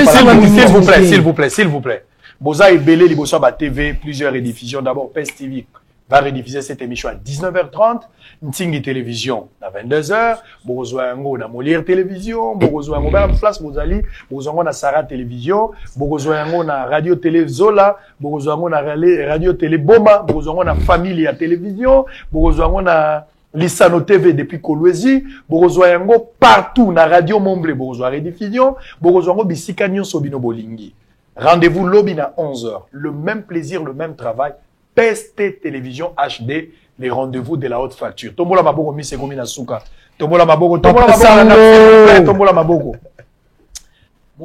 s'il vous plaît. Boza et Belé, les Bossa TV, plusieurs rediffusions. D'abord, PES TV va rediffuser cette émission à 19h30. Ntingi Télévision à 22h. Bozoango na Molière Télévision. Bozoango na Place Bozali. Bozoango na Sarah Télévision. Bozoango na Radio Télé Zola. Bozoango na Radio Télé Boma. Bozoango na Familia Télévision. Bozoango na Lissano TV depuis Kolwezi. Bozoango partout na Radio Momble. Bozoa rediffusion. Bozoango Bisika Nyonso Bino Bolingi. Rendez-vous lobby à 11h. Le même plaisir, le même travail. PST Télévision HD, les rendez-vous de la haute facture. Tombola Maboko, Mise Gomi Nasuka. Tombola Maboko, Tombola Maboko.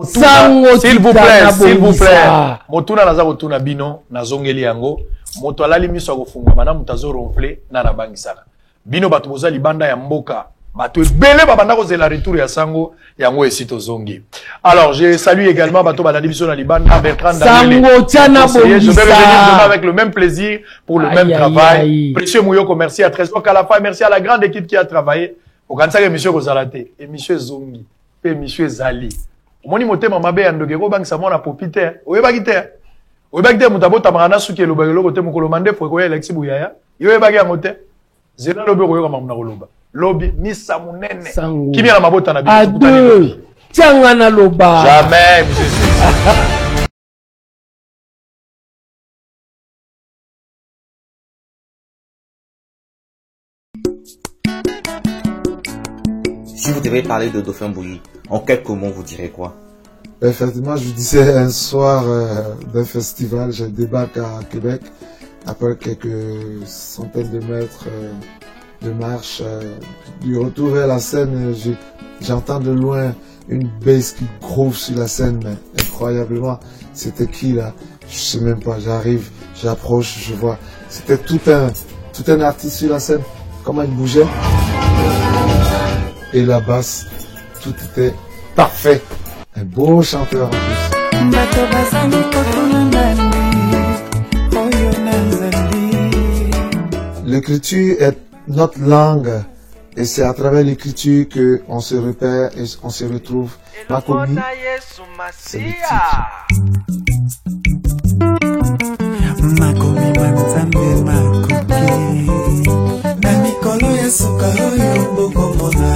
S'il vous plaît. Motuna naza kotuna bino, nazongeli yango. Moto alali miso akofunga, mana mutazo ronfle, na nabangisaka. Bino batu boza libanda ya mboka. Bato ebele babanda kozela retour ya sango yango esito zongi. Alors je salue également bato balandi biso na libanda Bertrand Daniel. Sango tiana bongisa. Je vais revenir demain avec le même plaisir pour le même travail. Précieux Mouyoko, merci à Trésor Kalafa, merci à la grande équipe qui a travaillé. Au kanisa émission Kozalate, émission Zongi, émission Zali. Moni motema mabe ya ndogeko bangisa mona popite. Oyebaki te. Oyebaki te mutabota marana suki lo bagelo kote mukolo mande fo ko Alexis Bouyaya. Oyebaki yango te. Zena lobe ko yoka mamuna koloba. Lobby misa munene qui vient à ma botte en à deux tianga na loba jamais monsieur. Si vous devez parler de Dauphin Bouilly, en quelques mots, vous direz quoi? Effectivement, je disais un soir d'un festival, je débarque à Québec après quelques centaines de mètres de marche, du retour vers la scène, j'entends de loin une bass qui groove sur la scène, mais incroyablement, c'était qui là? Je sais même pas, j'arrive, j'approche, je vois, c'était tout un artiste sur la scène, comment il bougeait, et la basse, tout était parfait, un beau chanteur en plus. L'écriture est notre langue, et c'est à travers l'écriture qu'on se repère et on se retrouve. Makomi, c'est le titre. Makomi Manzambe Makomi na mikolo ya suka oyo bokomona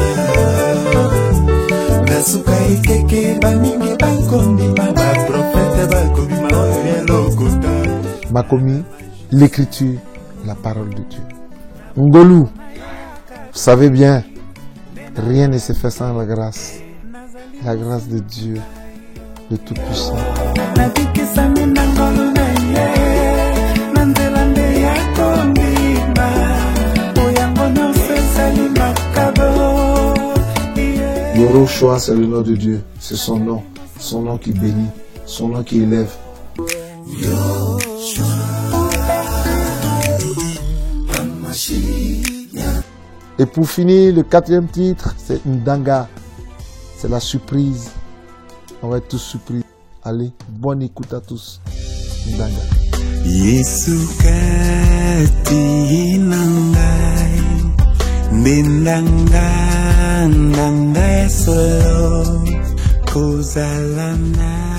na suka ikeke bamingi bakondima baprofete bakobima oyo ya lokota. Makomi, l'écriture, la parole de Dieu. Ngolu, vous savez bien, rien ne se fait sans la grâce de Dieu, de Tout-Puissant. Yoroshua, c'est le nom de Dieu. C'est son nom qui bénit, son nom qui élève. Et pour finir, le 4e titre, c'est Ndanga. C'est la surprise. On va être tous surpris. Allez, bonne écoute à tous. Ndanga. Yesu kati nangai Ndanga solo kozalana